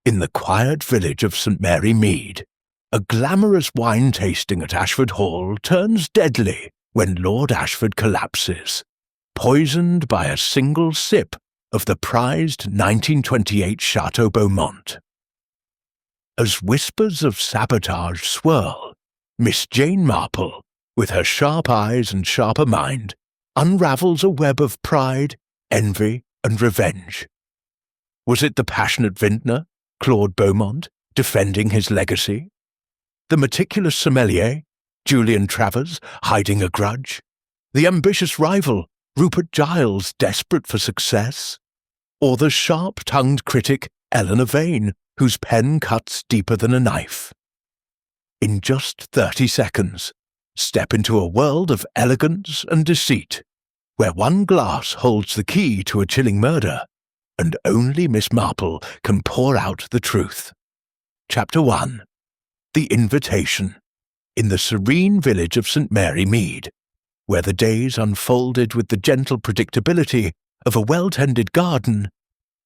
In the quiet village of St. Mary Mead, a glamorous wine tasting at Ashford Hall turns deadly when Lord Ashford collapses, poisoned by a single sip of the prized 1928 Chateau Beaumont. As whispers of sabotage swirl, Miss Jane Marple, with her sharp eyes and sharper mind, unravels a web of pride, envy, and revenge. Was it the passionate vintner, Claude Beaumont, defending his legacy? The meticulous sommelier, Julian Travers, hiding a grudge? The ambitious rival, Rupert Giles, desperate for success? Or the sharp-tongued critic, Eleanor Vane, whose pen cuts deeper than a knife? In just 30 seconds, step into a world of elegance and deceit, where one glass holds the key to a chilling murder, and only Miss Marple can pour out the truth. Chapter 1. The Invitation. In the serene village of St. Mary Mead, where the days unfolded with the gentle predictability of a well-tended garden,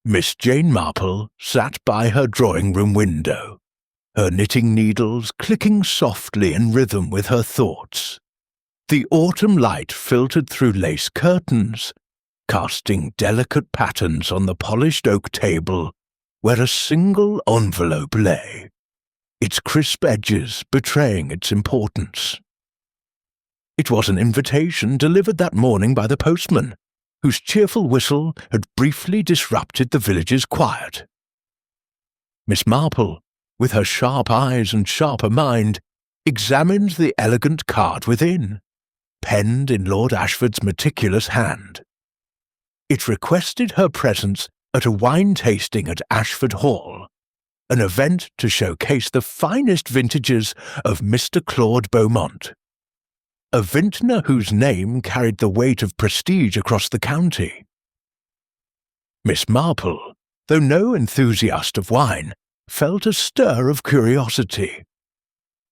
Miss Jane Marple sat by her drawing-room window, her knitting needles clicking softly in rhythm with her thoughts. The autumn light filtered through lace curtains, casting delicate patterns on the polished oak table where a single envelope lay, its crisp edges betraying its importance. It was an invitation delivered that morning by the postman, whose cheerful whistle had briefly disrupted the village's quiet. Miss Marple, with her sharp eyes and sharper mind, examined the elegant card within, penned in Lord Ashford's meticulous hand. It requested her presence at a wine tasting at Ashford Hall, an event to showcase the finest vintages of Mr. Claude Beaumont, a vintner whose name carried the weight of prestige across the county. Miss Marple, though no enthusiast of wine, felt a stir of curiosity.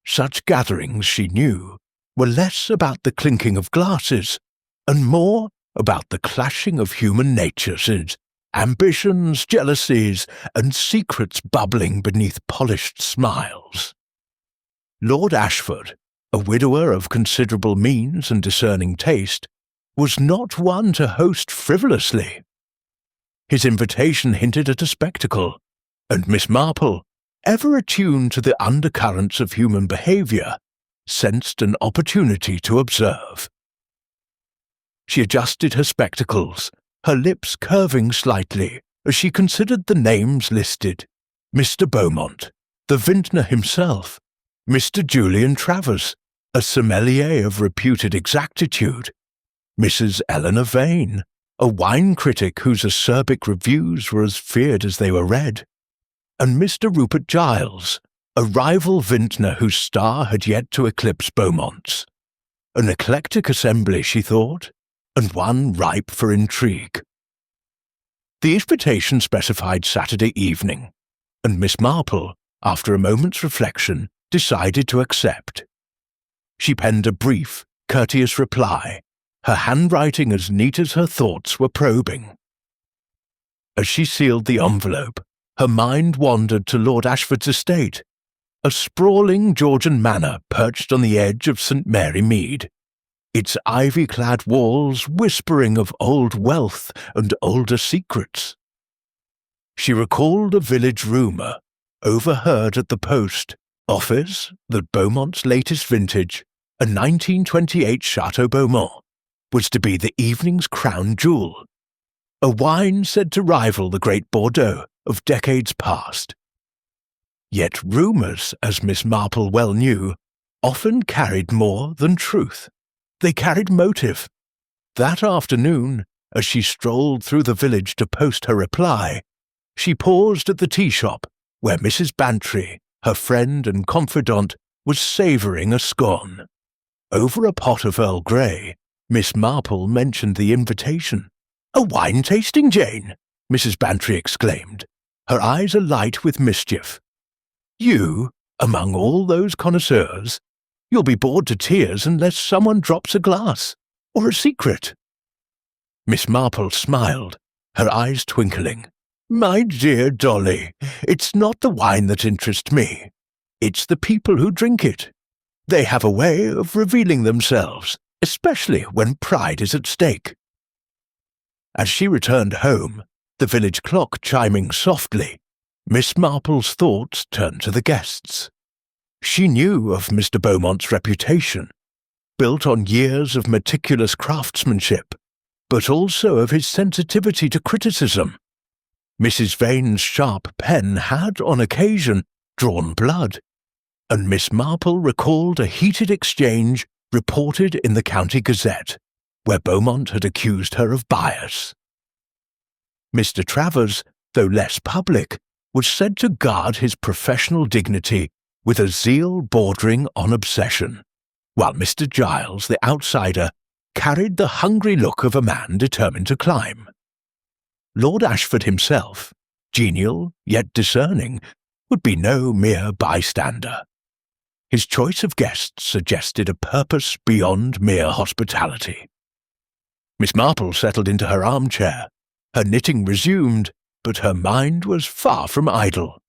Such gatherings, she knew, were less about the clinking of glasses and more about the clashing of human natures, ambitions, jealousies, and secrets bubbling beneath polished smiles. Lord Ashford, a widower of considerable means and discerning taste, was not one to host frivolously. His invitation hinted at a spectacle, and Miss Marple, ever attuned to the undercurrents of human behaviour, sensed an opportunity to observe. She adjusted her spectacles, her lips curving slightly as she considered the names listed: Mr. Beaumont, the vintner himself, Mr. Julian Travers, a sommelier of reputed exactitude, Mrs. Eleanor Vane, a wine critic whose acerbic reviews were as feared as they were read, and Mr. Rupert Giles, a rival vintner whose star had yet to eclipse Beaumont's. An eclectic assembly, she thought, and one ripe for intrigue. The invitation specified Saturday evening, and Miss Marple, after a moment's reflection, decided to accept. She penned a brief, courteous reply, her handwriting as neat as her thoughts were probing. As she sealed the envelope, her mind wandered to Lord Ashford's estate, a sprawling Georgian manor perched on the edge of St. Mary Mead, its ivy-clad walls whispering of old wealth and older secrets. She recalled a village rumour, overheard at the post office, that Beaumont's latest vintage, a 1928 Chateau Beaumont, was to be the evening's crown jewel, a wine said to rival the great Bordeaux of decades past. Yet rumours, as Miss Marple well knew, often carried more than truth. They carried motive. That afternoon, as she strolled through the village to post her reply, she paused at the tea shop where Mrs. Bantry, her friend and confidant, was savouring a scone. Over a pot of Earl Grey, Miss Marple mentioned the invitation. "A wine tasting, Jane!" Mrs. Bantry exclaimed, her eyes alight with mischief. "You, among all those connoisseurs, you'll be bored to tears unless someone drops a glass, or a secret." Miss Marple smiled, her eyes twinkling. My dear Dolly, it's not the wine that interests me. It's the people who drink it. They have a way of revealing themselves, especially when pride is at stake." As she returned home, the village clock chiming softly, Miss Marple's thoughts turned to the guests. She knew of Mr. Beaumont's reputation, built on years of meticulous craftsmanship, but also of his sensitivity to criticism. Mrs. Vane's sharp pen had, on occasion, drawn blood, and Miss Marple recalled a heated exchange reported in the County Gazette, where Beaumont had accused her of bias. Mr. Travers, though less public, was said to guard his professional dignity with a zeal bordering on obsession, while Mr. Giles, the outsider, carried the hungry look of a man determined to climb. Lord Ashford himself, genial yet discerning, would be no mere bystander. His choice of guests suggested a purpose beyond mere hospitality. Miss Marple settled into her armchair. Her knitting resumed, but her mind was far from idle.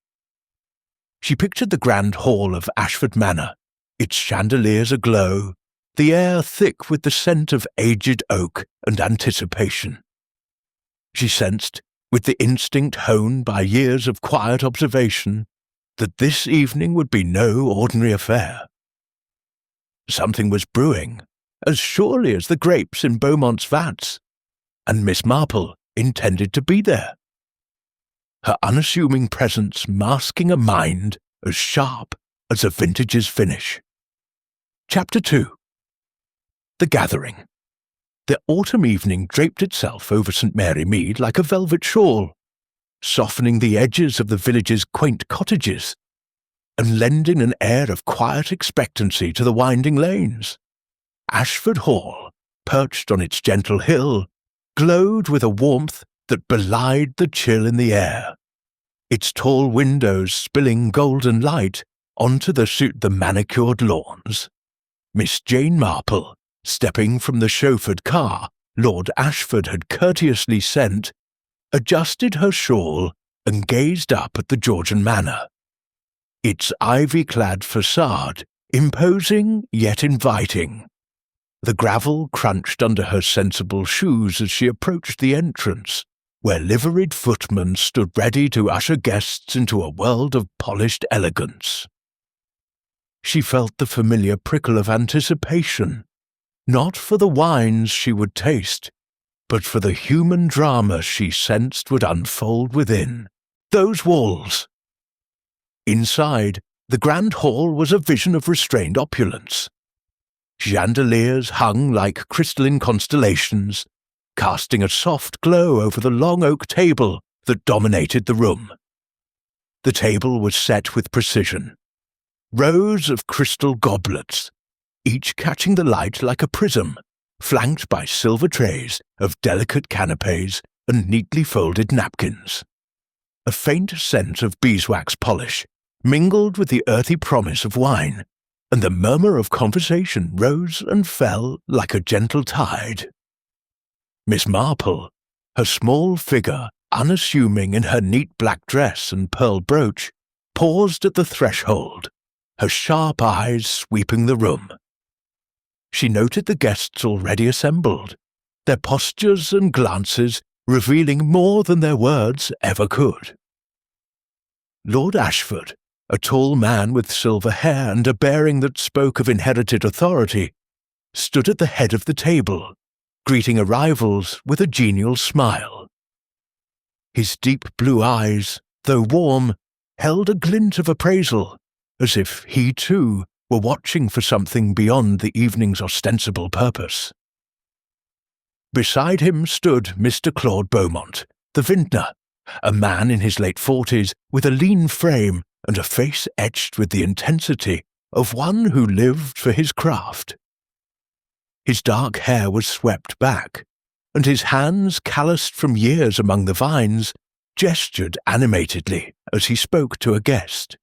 She pictured the grand hall of Ashford Manor, its chandeliers aglow, the air thick with the scent of aged oak and anticipation. She sensed, with the instinct honed by years of quiet observation, that this evening would be no ordinary affair. Something was brewing, as surely as the grapes in Beaumont's vats, and Miss Marple intended to be there. Her unassuming presence masking a mind as sharp as a vintage's finish. Chapter 2. The Gathering. The autumn evening draped itself over St. Mary Mead like a velvet shawl, softening the edges of the village's quaint cottages, and lending an air of quiet expectancy to the winding lanes. Ashford Hall, perched on its gentle hill, glowed with a warmth that belied the chill in the air, its tall windows spilling golden light onto the manicured lawns. Miss Jane Marple, stepping from the chauffeured car Lord Ashford had courteously sent, adjusted her shawl and gazed up at the Georgian manor. Its ivy-clad facade, imposing yet inviting. The gravel crunched under her sensible shoes as she approached the entrance, where liveried footmen stood ready to usher guests into a world of polished elegance. She felt the familiar prickle of anticipation, not for the wines she would taste, but for the human drama she sensed would unfold within those walls. Inside, the grand hall was a vision of restrained opulence. Chandeliers hung like crystalline constellations, casting a soft glow over the long oak table that dominated the room. The table was set with precision. Rows of crystal goblets, each catching the light like a prism, flanked by silver trays of delicate canapes and neatly folded napkins. A faint scent of beeswax polish mingled with the earthy promise of wine, and the murmur of conversation rose and fell like a gentle tide. Miss Marple, her small figure unassuming in her neat black dress and pearl brooch, paused at the threshold, her sharp eyes sweeping the room. She noted the guests already assembled, their postures and glances revealing more than their words ever could. Lord Ashford, a tall man with silver hair and a bearing that spoke of inherited authority, stood at the head of the table, greeting arrivals with a genial smile. His deep blue eyes, though warm, held a glint of appraisal, as if he too were watching for something beyond the evening's ostensible purpose. Beside him stood Mr. Claude Beaumont, the vintner, a man in his late 40s with a lean frame and a face etched with the intensity of one who lived for his craft. His dark hair was swept back, and his hands, calloused from years among the vines, gestured animatedly as he spoke to a guest.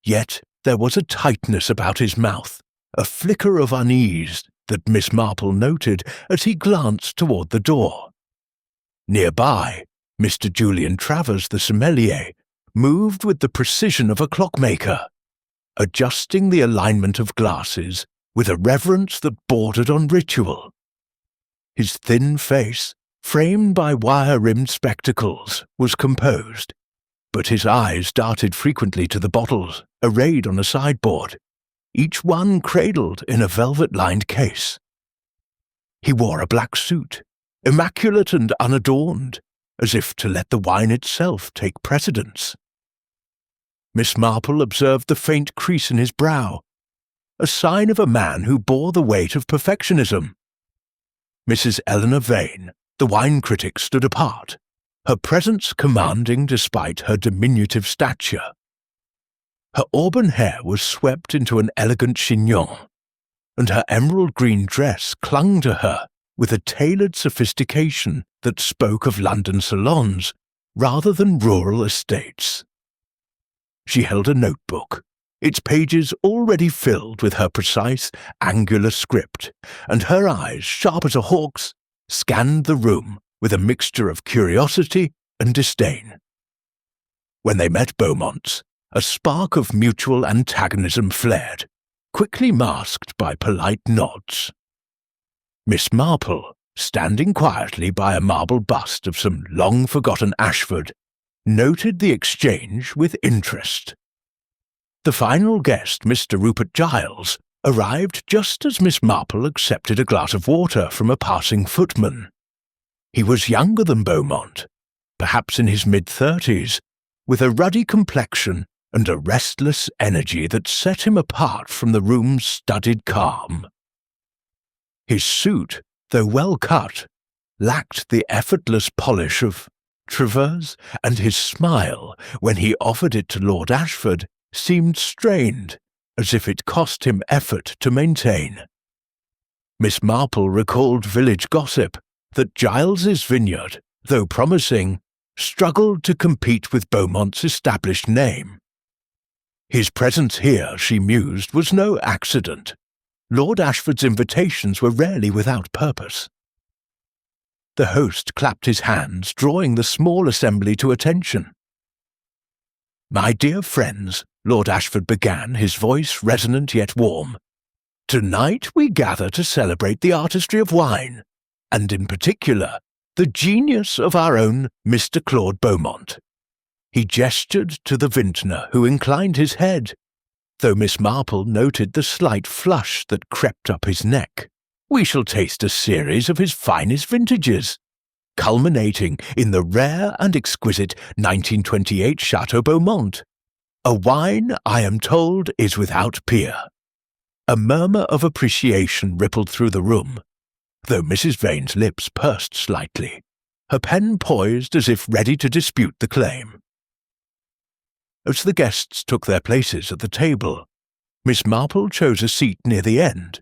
Yet there was a tightness about his mouth, a flicker of unease that Miss Marple noted as he glanced toward the door. Nearby, Mr. Julian Travers, the sommelier, moved with the precision of a clockmaker, adjusting the alignment of glasses with a reverence that bordered on ritual. His thin face, framed by wire-rimmed spectacles, was composed, but his eyes darted frequently to the bottles arrayed on a sideboard, each one cradled in a velvet-lined case. He wore a black suit, immaculate and unadorned, as if to let the wine itself take precedence. Miss Marple observed the faint crease in his brow, a sign of a man who bore the weight of perfectionism. Mrs. Eleanor Vane, the wine critic, stood apart, her presence commanding despite her diminutive stature. Her auburn hair was swept into an elegant chignon, and her emerald green dress clung to her with a tailored sophistication that spoke of London salons rather than rural estates. She held a notebook, its pages already filled with her precise, angular script, and her eyes, sharp as a hawk's, scanned the room with a mixture of curiosity and disdain. When they met Beaumont's, a spark of mutual antagonism flared, quickly masked by polite nods. Miss Marple, standing quietly by a marble bust of some long-forgotten Ashford, noted the exchange with interest. The final guest, Mr. Rupert Giles, arrived just as Miss Marple accepted a glass of water from a passing footman. He was younger than Beaumont, perhaps in his mid-30s, with a ruddy complexion and a restless energy that set him apart from the room's studied calm. His suit, though well cut, lacked the effortless polish of Travers, and his smile, when he offered it to Lord Ashford, seemed strained, as if it cost him effort to maintain. Miss Marple recalled village gossip that Giles's vineyard, though promising, struggled to compete with Beaumont's established name. His presence here, she mused, was no accident. Lord Ashford's invitations were rarely without purpose. The host clapped his hands, drawing the small assembly to attention. "My dear friends," Lord Ashford began, his voice resonant yet warm, "tonight we gather to celebrate the artistry of wine, and in particular, the genius of our own Mr. Claude Beaumont." He gestured to the vintner, who inclined his head, though Miss Marple noted the slight flush that crept up his neck. "We shall taste a series of his finest vintages, culminating in the rare and exquisite 1928 Chateau Beaumont, a wine, I am told, is without peer." A murmur of appreciation rippled through the room, though Mrs. Vane's lips pursed slightly, her pen poised as if ready to dispute the claim. As the guests took their places at the table, Miss Marple chose a seat near the end,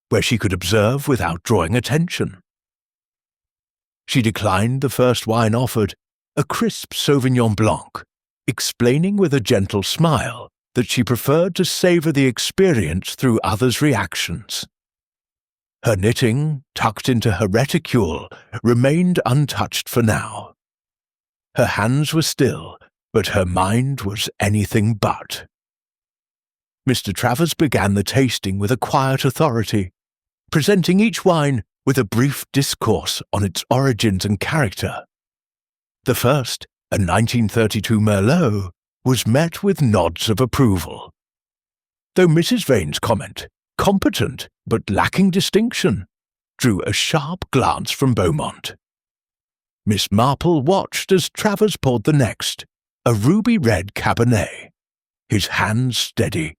where she could observe without drawing attention. She declined the first wine offered, a crisp Sauvignon Blanc, explaining with a gentle smile that she preferred to savour the experience through others' reactions. Her knitting, tucked into her reticule, remained untouched for now. Her hands were still, but her mind was anything but. Mr. Travers began the tasting with a quiet authority, presenting each wine with a brief discourse on its origins and character. The first, a 1932 Merlot, was met with nods of approval, though Mrs. Vane's comment, competent but lacking distinction, drew a sharp glance from Beaumont. Miss Marple watched as Travers poured the next, a ruby-red Cabernet, his hands steady,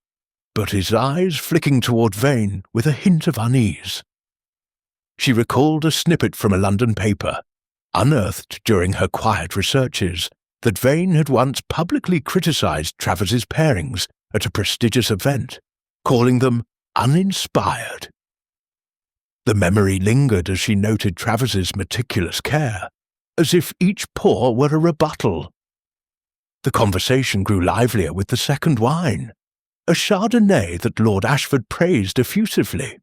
but his eyes flicking toward Vane with a hint of unease. She recalled a snippet from a London paper, unearthed during her quiet researches, that Vane had once publicly criticised Travers's pairings at a prestigious event, calling them uninspired. The memory lingered as she noted Travers's meticulous care, as if each pour were a rebuttal. The conversation grew livelier with the second wine, a Chardonnay that Lord Ashford praised effusively.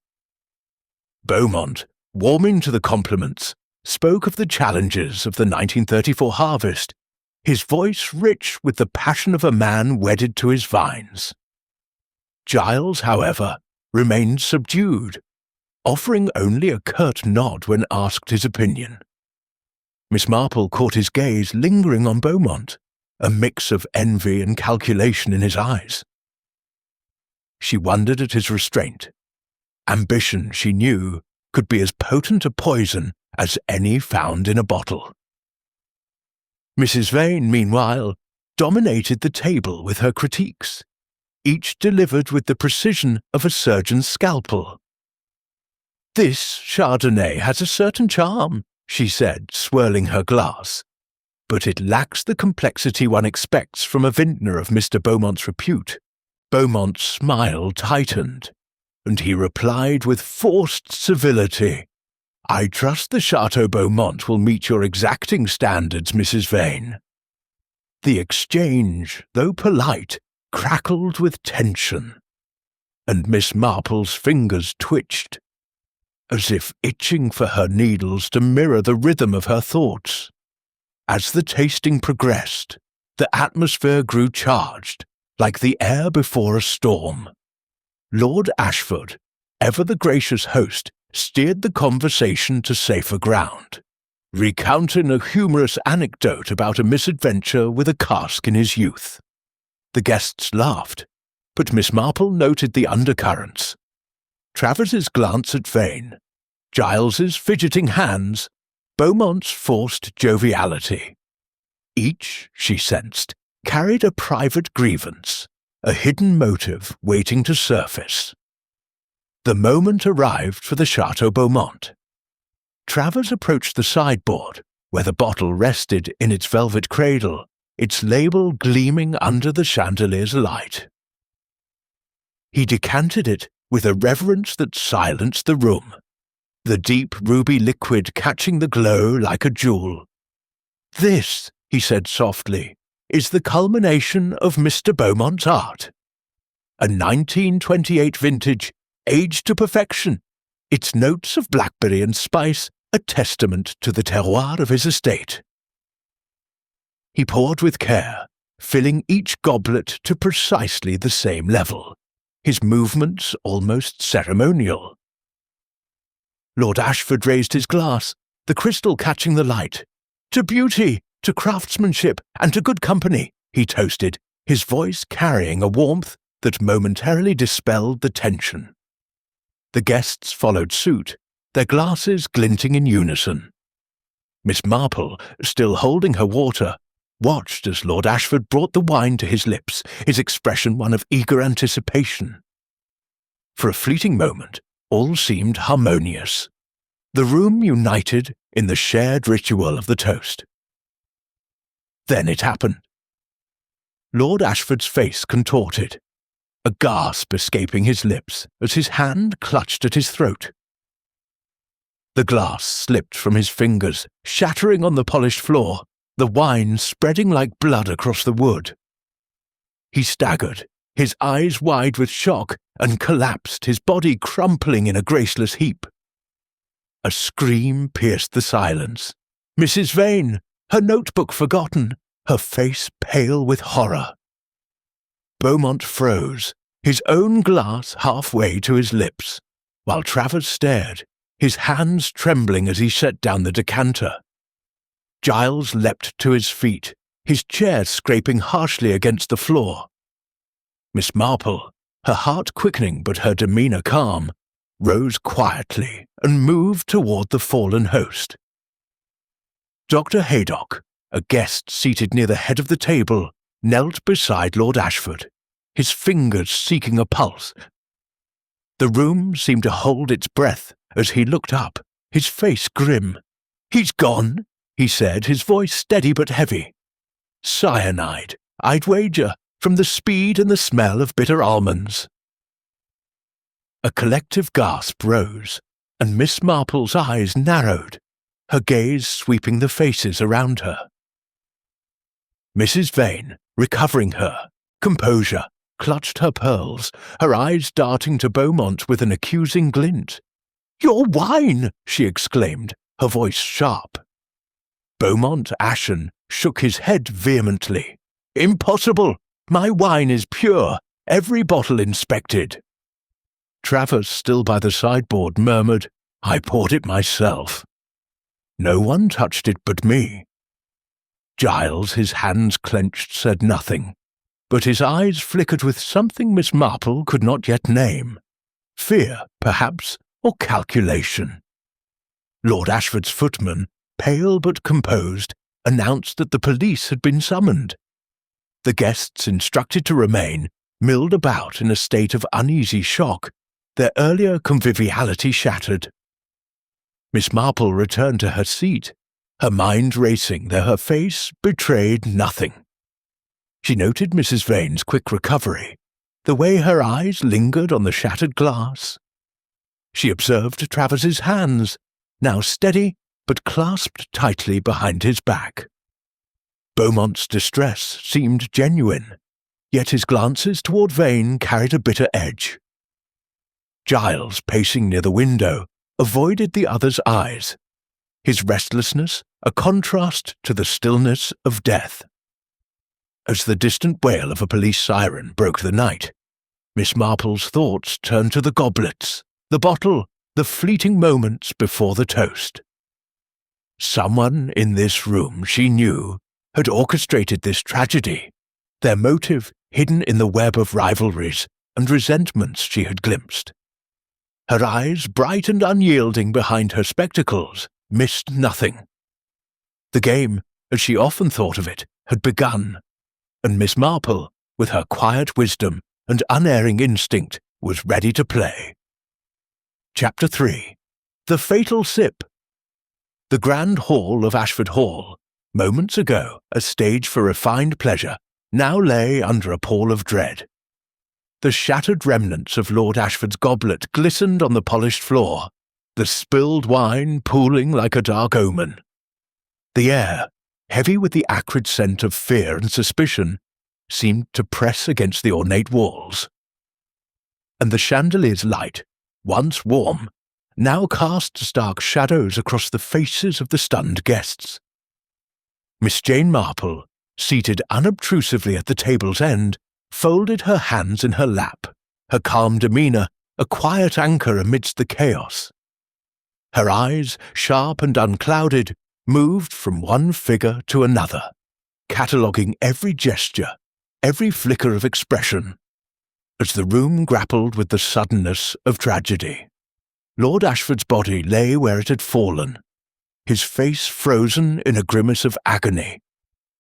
Beaumont, warming to the compliments, spoke of the challenges of the 1934 harvest, his voice rich with the passion of a man wedded to his vines. Giles, however, remained subdued, offering only a curt nod when asked his opinion. Miss Marple caught his gaze lingering on Beaumont, a mix of envy and calculation in his eyes. She wondered at his restraint. Ambition, she knew, could be as potent a poison as any found in a bottle. Mrs. Vane, meanwhile, dominated the table with her critiques, each delivered with the precision of a surgeon's scalpel. "This Chardonnay has a certain charm," she said, swirling her glass, "but it lacks the complexity one expects from a vintner of Mr. Beaumont's repute." Beaumont's smile tightened, and he replied with forced civility, "I trust the Chateau Beaumont will meet your exacting standards, Mrs. Vane." The exchange, though polite, crackled with tension, and Miss Marple's fingers twitched, as if itching for her needles to mirror the rhythm of her thoughts. As the tasting progressed, the atmosphere grew charged, like the air before a storm. Lord Ashford, ever the gracious host, steered the conversation to safer ground, recounting a humorous anecdote about a misadventure with a cask in his youth. The guests laughed, but Miss Marple noted the undercurrents. Travers's glance at Vane, Giles's fidgeting hands, Beaumont's forced joviality. Each, she sensed, carried a private grievance, a hidden motive waiting to surface. The moment arrived for the Chateau Beaumont. Travers approached the sideboard, where the bottle rested in its velvet cradle, its label gleaming under the chandelier's light. He decanted it with a reverence that silenced the room, the deep ruby liquid catching the glow like a jewel. "This," he said softly, "is the culmination of Mr. Beaumont's art. A 1928 vintage, aged to perfection, its notes of blackberry and spice a testament to the terroir of his estate." He poured with care, filling each goblet to precisely the same level, his movements almost ceremonial. Lord Ashford raised his glass, the crystal catching the light. "To beauty, to craftsmanship, and to good company," he toasted, his voice carrying a warmth that momentarily dispelled the tension. The guests followed suit, their glasses glinting in unison. Miss Marple, still holding her water, watched as Lord Ashford brought the wine to his lips, his expression one of eager anticipation. For a fleeting moment, all seemed harmonious. The room united in the shared ritual of the toast. Then it happened. Lord Ashford's face contorted, a gasp escaping his lips as his hand clutched at his throat. The glass slipped from his fingers, shattering on the polished floor, the wine spreading like blood across the wood. He staggered, his eyes wide with shock, and collapsed, his body crumpling in a graceless heap. A scream pierced the silence. Mrs. Vane, her notebook forgotten, her face pale with horror. Beaumont froze, his own glass halfway to his lips, while Travers stared, his hands trembling as he set down the decanter. Giles leapt to his feet, his chair scraping harshly against the floor. Miss Marple, her heart quickening but her demeanour calm, rose quietly and moved toward the fallen host. Dr. Haydock, a guest seated near the head of the table, knelt beside Lord Ashford, his fingers seeking a pulse. The room seemed to hold its breath as he looked up, his face grim. "He's gone," he said, his voice steady but heavy. "Cyanide, I'd wager, from the speed and the smell of bitter almonds." A collective gasp rose, and Miss Marple's eyes narrowed, her gaze sweeping the faces around her. Mrs. Vane, recovering her composure, clutched her pearls, her eyes darting to Beaumont with an accusing glint. "Your wine!" she exclaimed, her voice sharp. Beaumont, ashen, shook his head vehemently. "Impossible! My wine is pure, every bottle inspected." Travers, still by the sideboard, murmured, "I poured it myself." No one touched it but me. Giles, his hands clenched, said nothing, but his eyes flickered with something Miss Marple could not yet name. Fear, perhaps, or calculation. Lord Ashford's footman, pale but composed, announced that the police had been summoned. The guests, instructed to remain, milled about in a state of uneasy shock, their earlier conviviality shattered. Miss Marple returned to her seat, her mind racing, though her face betrayed nothing. She noted Mrs. Vane's quick recovery, the way her eyes lingered on the shattered glass. She observed Travers's hands, now steady but clasped tightly behind his back. Beaumont's distress seemed genuine, yet his glances toward Vane carried a bitter edge. Giles, pacing near the window, avoided the other's eyes, his restlessness a contrast to the stillness of death. As the distant wail of a police siren broke the night, Miss Marple's thoughts turned to the goblets, the bottle, the fleeting moments before the toast. Someone in this room, she knew, had orchestrated this tragedy, their motive hidden in the web of rivalries and resentments she had glimpsed. Her eyes, bright and unyielding behind her spectacles, missed nothing. The game, as she often thought of it, had begun, and Miss Marple, with her quiet wisdom and unerring instinct, was ready to play. Chapter 3. The Fatal Sip. The grand hall of Ashford Hall, moments ago a stage for refined pleasure, now lay under a pall of dread. The shattered remnants of Lord Ashford's goblet glistened on the polished floor, the spilled wine pooling like a dark omen. The air, heavy with the acrid scent of fear and suspicion, seemed to press against the ornate walls. And the chandelier's light, once warm, now cast stark shadows across the faces of the stunned guests. Miss Jane Marple, seated unobtrusively at the table's end, folded her hands in her lap, her calm demeanour a quiet anchor amidst the chaos. Her eyes, sharp and unclouded, moved from one figure to another, cataloguing every gesture, every flicker of expression, as the room grappled with the suddenness of tragedy. Lord Ashford's body lay where it had fallen, his face frozen in a grimace of agony,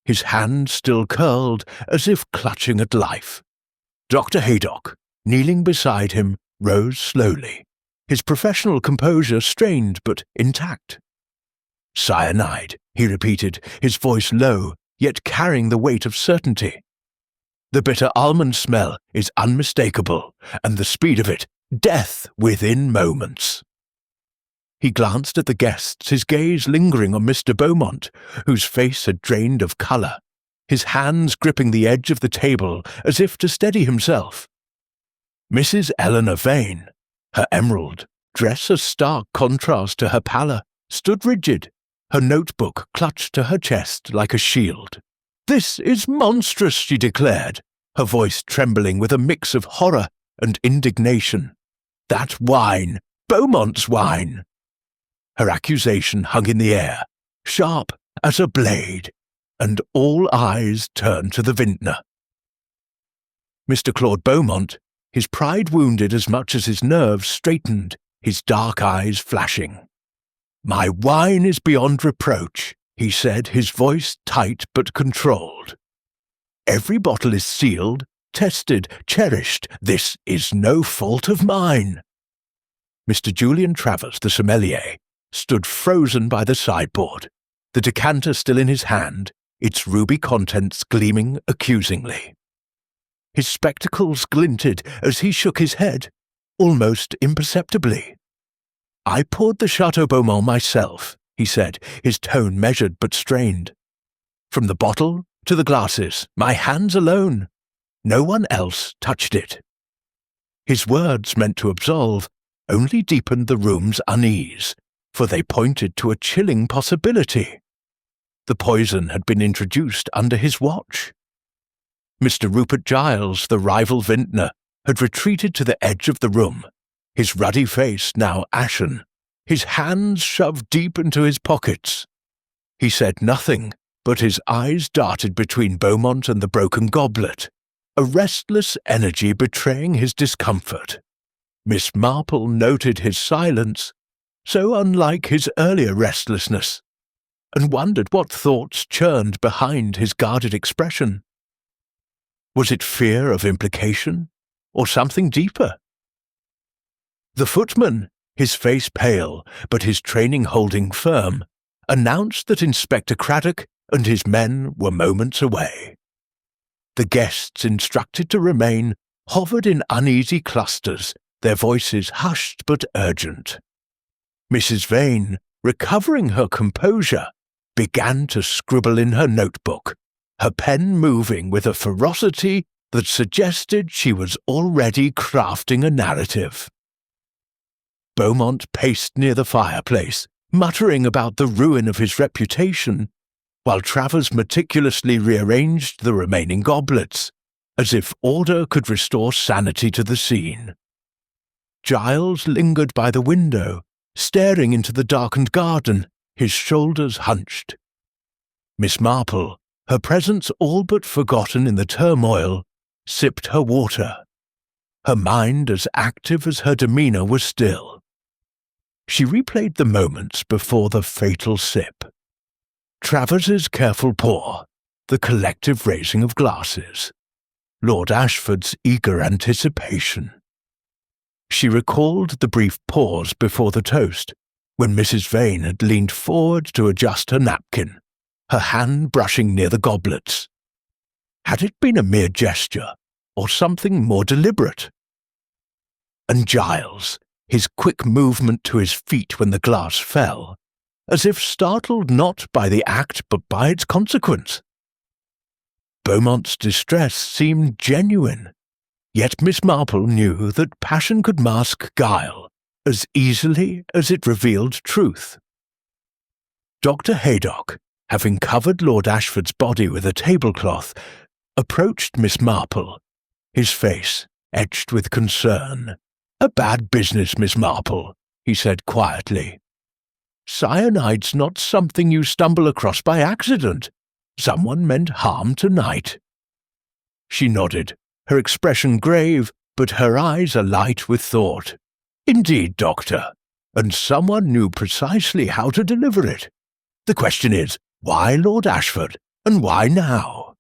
his hand still curled as if clutching at life. Dr. Haydock, kneeling beside him, rose slowly, his professional composure strained but intact. "Cyanide," he repeated, his voice low, yet carrying the weight of certainty. "The bitter almond smell is unmistakable, and the speed of it, death within moments." He glanced at the guests, his gaze lingering on Mr. Beaumont, whose face had drained of colour, his hands gripping the edge of the table as if to steady himself. Mrs. Eleanor Vane, her emerald, dress a stark contrast to her pallor, stood rigid, her notebook clutched to her chest like a shield. "This is monstrous," she declared, her voice trembling with a mix of horror and indignation. "That wine, Beaumont's wine!" Her accusation hung in the air, sharp as a blade, and all eyes turned to the vintner. Mr. Claude Beaumont, his pride wounded as much as his nerves straightened, his dark eyes flashing. "My wine is beyond reproach," he said, his voice tight but controlled. "Every bottle is sealed, tested, cherished. This is no fault of mine." Mr. Julian Travers, the sommelier, stood frozen by the sideboard, the decanter still in his hand, its ruby contents gleaming accusingly. His spectacles glinted as he shook his head, almost imperceptibly. "I poured the Chateau Beaumont myself," he said, his tone measured but strained. "From the bottle to the glasses, my hands alone. No one else touched it." His words, meant to absolve, only deepened the room's unease, for they pointed to a chilling possibility. The poison had been introduced under his watch. Mr. Rupert Giles, the rival vintner, had retreated to the edge of the room, his ruddy face now ashen, his hands shoved deep into his pockets. He said nothing, but his eyes darted between Beaumont and the broken goblet, a restless energy betraying his discomfort. Miss Marple noted his silence, so unlike his earlier restlessness, and wondered what thoughts churned behind his guarded expression. Was it fear of implication, or something deeper? The footman, his face pale, but his training holding firm, announced that Inspector Craddock and his men were moments away. The guests, instructed to remain, hovered in uneasy clusters, their voices hushed but urgent. Mrs. Vane, recovering her composure, began to scribble in her notebook, her pen moving with a ferocity that suggested she was already crafting a narrative. Beaumont paced near the fireplace, muttering about the ruin of his reputation, while Travers meticulously rearranged the remaining goblets, as if order could restore sanity to the scene. Giles lingered by the window, staring into the darkened garden, his shoulders hunched. Miss Marple, her presence all but forgotten in the turmoil, sipped her water, her mind as active as her demeanour was still. She replayed the moments before the fatal sip. Travers's careful pour, the collective raising of glasses, Lord Ashford's eager anticipation. She recalled the brief pause before the toast, when Mrs. Vane had leaned forward to adjust her napkin, her hand brushing near the goblets. Had it been a mere gesture, or something more deliberate? And Giles, his quick movement to his feet when the glass fell, as if startled not by the act but by its consequence. Beaumont's distress seemed genuine, yet Miss Marple knew that passion could mask guile as easily as it revealed truth. Dr. Haydock, having covered Lord Ashford's body with a tablecloth, approached Miss Marple, his face etched with concern. "A bad business, Miss Marple," he said quietly. "Cyanide's not something you stumble across by accident. Someone meant harm tonight." She nodded, her expression grave, but her eyes alight with thought. "Indeed, Doctor, and someone knew precisely how to deliver it. The question is, why Lord Ashford, and why now?"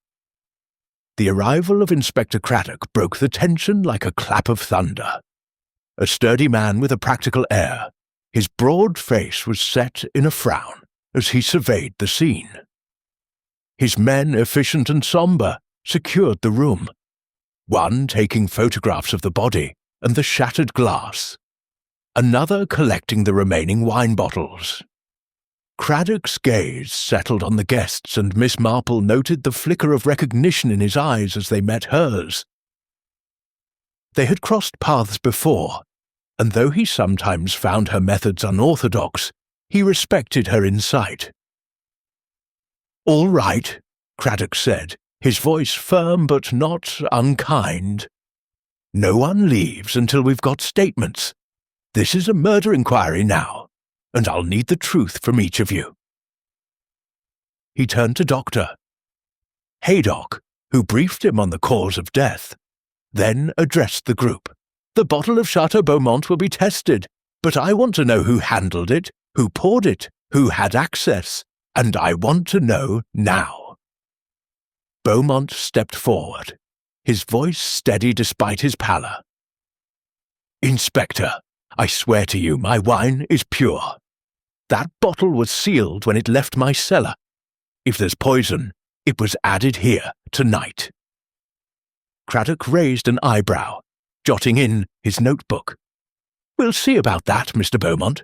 The arrival of Inspector Craddock broke the tension like a clap of thunder. A sturdy man with a practical air, his broad face was set in a frown as he surveyed the scene. His men, efficient and sombre, secured the room, one taking photographs of the body and the shattered glass, another collecting the remaining wine bottles. Craddock's gaze settled on the guests, and Miss Marple noted the flicker of recognition in his eyes as they met hers. They had crossed paths before, and though he sometimes found her methods unorthodox, he respected her insight. "All right," Craddock said, his voice firm but not unkind. "No one leaves until we've got statements. This is a murder inquiry now, and I'll need the truth from each of you." He turned to Dr. Haydock, who briefed him on the cause of death, then addressed the group. "The bottle of Chateau Beaumont will be tested, but I want to know who handled it, who poured it, who had access, and I want to know now." Beaumont stepped forward, his voice steady despite his pallor. "Inspector, I swear to you my wine is pure. That bottle was sealed when it left my cellar. If there's poison, it was added here tonight." Craddock raised an eyebrow, jotting in his notebook. "We'll see about that, Mr. Beaumont.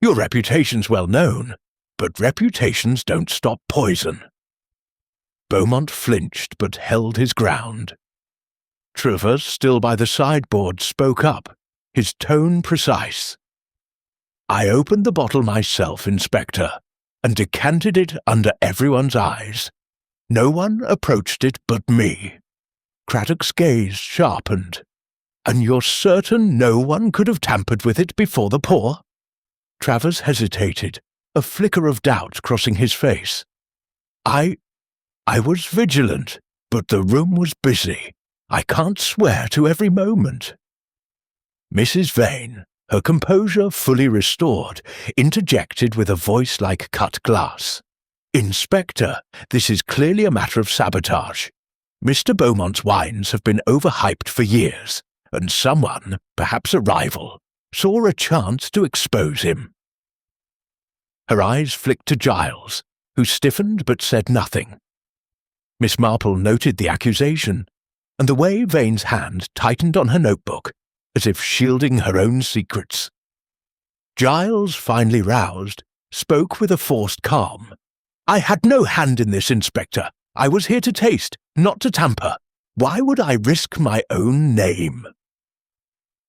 Your reputation's well known, but reputations don't stop poison." Beaumont flinched but held his ground. Travers, still by the sideboard, spoke up, his tone precise. I opened the bottle myself, Inspector, and decanted it under everyone's eyes. No one approached it but me." Craddock's gaze sharpened. "And you're certain no one could have tampered with it before the pour?" Travers hesitated, a flicker of doubt crossing his face. I was vigilant, but the room was busy. I can't swear to every moment." Mrs. Vane, her composure fully restored, interjected with a voice like cut glass. "Inspector, this is clearly a matter of sabotage. Mr. Beaumont's wines have been overhyped for years, and someone, perhaps a rival, saw a chance to expose him." Her eyes flicked to Giles, who stiffened but said nothing. Miss Marple noted the accusation, and the way Vane's hand tightened on her notebook, as if shielding her own secrets. Giles, finally roused, spoke with a forced calm. "I had no hand in this, Inspector. I was here to taste, not to tamper. Why would I risk my own name?"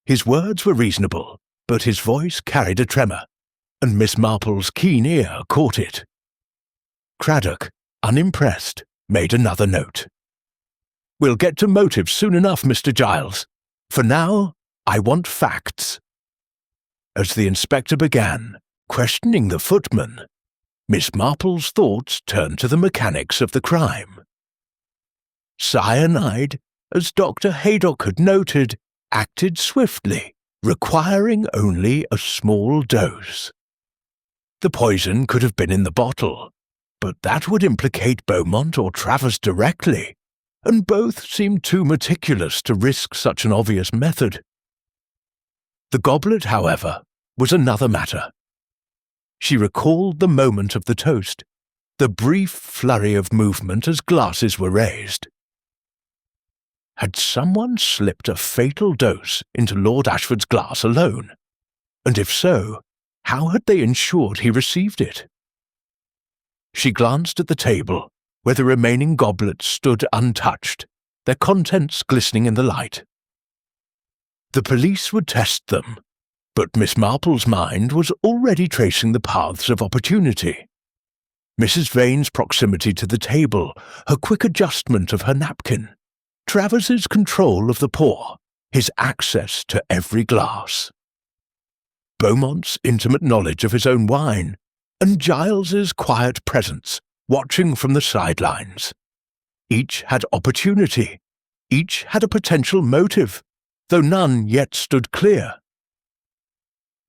His words were reasonable, but his voice carried a tremor, and Miss Marple's keen ear caught it. Craddock, unimpressed, made another note. "We'll get to motives soon enough, Mr. Giles. For now, I want facts." As the inspector began, questioning the footman, Miss Marple's thoughts turned to the mechanics of the crime. Cyanide, as Dr. Haydock had noted, acted swiftly, requiring only a small dose. The poison could have been in the bottle, but that would implicate Beaumont or Travers directly, and both seemed too meticulous to risk such an obvious method. The goblet, however, was another matter. She recalled the moment of the toast, the brief flurry of movement as glasses were raised. Had someone slipped a fatal dose into Lord Ashford's glass alone? And if so, how had they ensured he received it? She glanced at the table, where the remaining goblets stood untouched, their contents glistening in the light. The police would test them, but Miss Marple's mind was already tracing the paths of opportunity. Mrs. Vane's proximity to the table, her quick adjustment of her napkin, Travers's control of the pour, his access to every glass. Beaumont's intimate knowledge of his own wine, and Giles's quiet presence, watching from the sidelines. Each had opportunity, each had a potential motive, though none yet stood clear.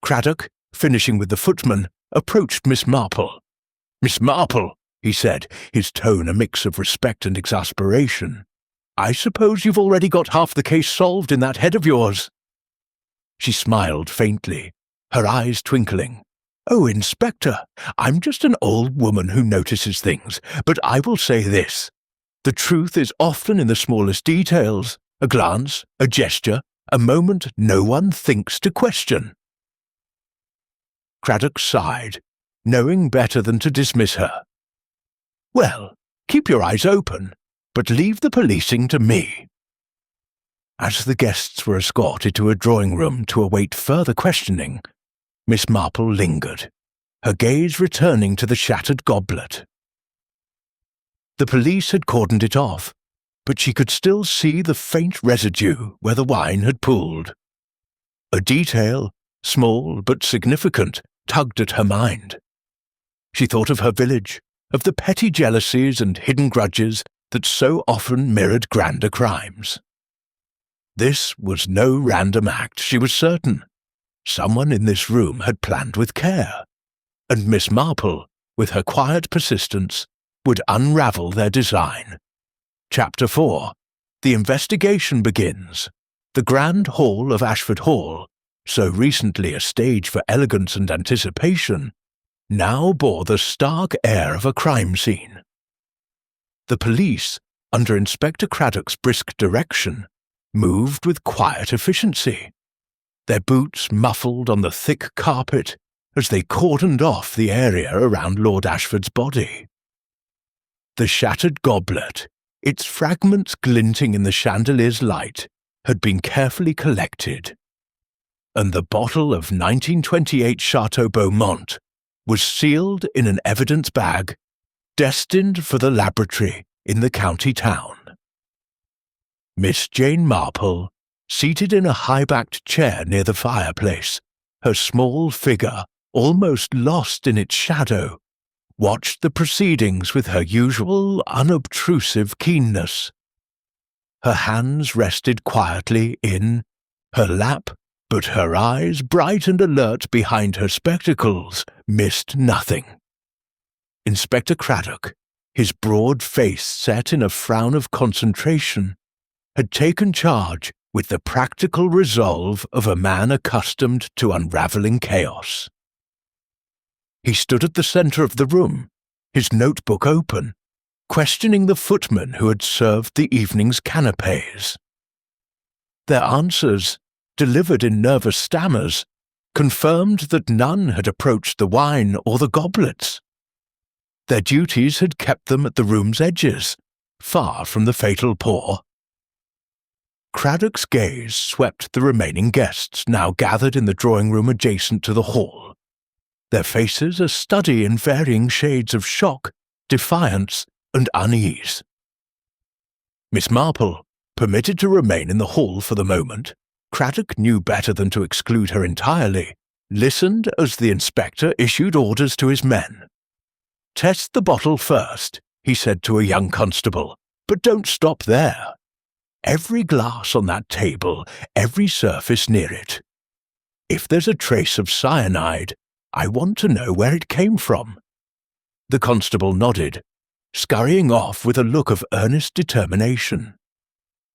Craddock, finishing with the footman, approached Miss Marple. "Miss Marple," he said, his tone a mix of respect and exasperation, "I suppose you've already got half the case solved in that head of yours." She smiled faintly, her eyes twinkling. "Oh, Inspector, I'm just an old woman who notices things, but I will say this. The truth is often in the smallest details, a glance, a gesture, a moment no one thinks to question." Craddock sighed, knowing better than to dismiss her. "Well, keep your eyes open, but leave the policing to me." As the guests were escorted to a drawing room to await further questioning, Miss Marple lingered, her gaze returning to the shattered goblet. The police had cordoned it off, but she could still see the faint residue where the wine had pooled. A detail, small but significant, tugged at her mind. She thought of her village, of the petty jealousies and hidden grudges that so often mirrored grander crimes. This was no random act, she was certain. Someone in this room had planned with care, and Miss Marple, with her quiet persistence, would unravel their design. Chapter 4. The investigation begins. The grand hall of Ashford Hall, so recently a stage for elegance and anticipation, now bore the stark air of a crime scene. The police, under Inspector Craddock's brisk direction, moved with quiet efficiency, their boots muffled on the thick carpet as they cordoned off the area around Lord Ashford's body. The shattered goblet, its fragments glinting in the chandelier's light, had been carefully collected. and the bottle of 1928 Chateau Beaumont was sealed in an evidence bag destined for the laboratory in the county town. Miss Jane Marple, seated in a high-backed chair near the fireplace, her small figure almost lost in its shadow, watched the proceedings with her usual unobtrusive keenness. Her hands rested quietly in her lap, but her eyes, bright and alert behind her spectacles, missed nothing. Inspector Craddock, his broad face set in a frown of concentration, had taken charge with the practical resolve of a man accustomed to unravelling chaos. He stood at the centre of the room, his notebook open, questioning the footmen who had served the evening's canapés. Their answers, delivered in nervous stammers, confirmed that none had approached the wine or the goblets. Their duties had kept them at the room's edges, far from the fatal pour. Craddock's gaze swept the remaining guests now gathered in the drawing-room adjacent to the hall, their faces a study in varying shades of shock, defiance, and unease. Miss Marple, permitted to remain in the hall for the moment, Craddock knew better than to exclude her entirely, listened as the inspector issued orders to his men. "Test the bottle first," he said to a young constable, "but don't stop there. Every glass on that table, every surface near it. If there's a trace of cyanide, I want to know where it came from." The constable nodded, scurrying off with a look of earnest determination.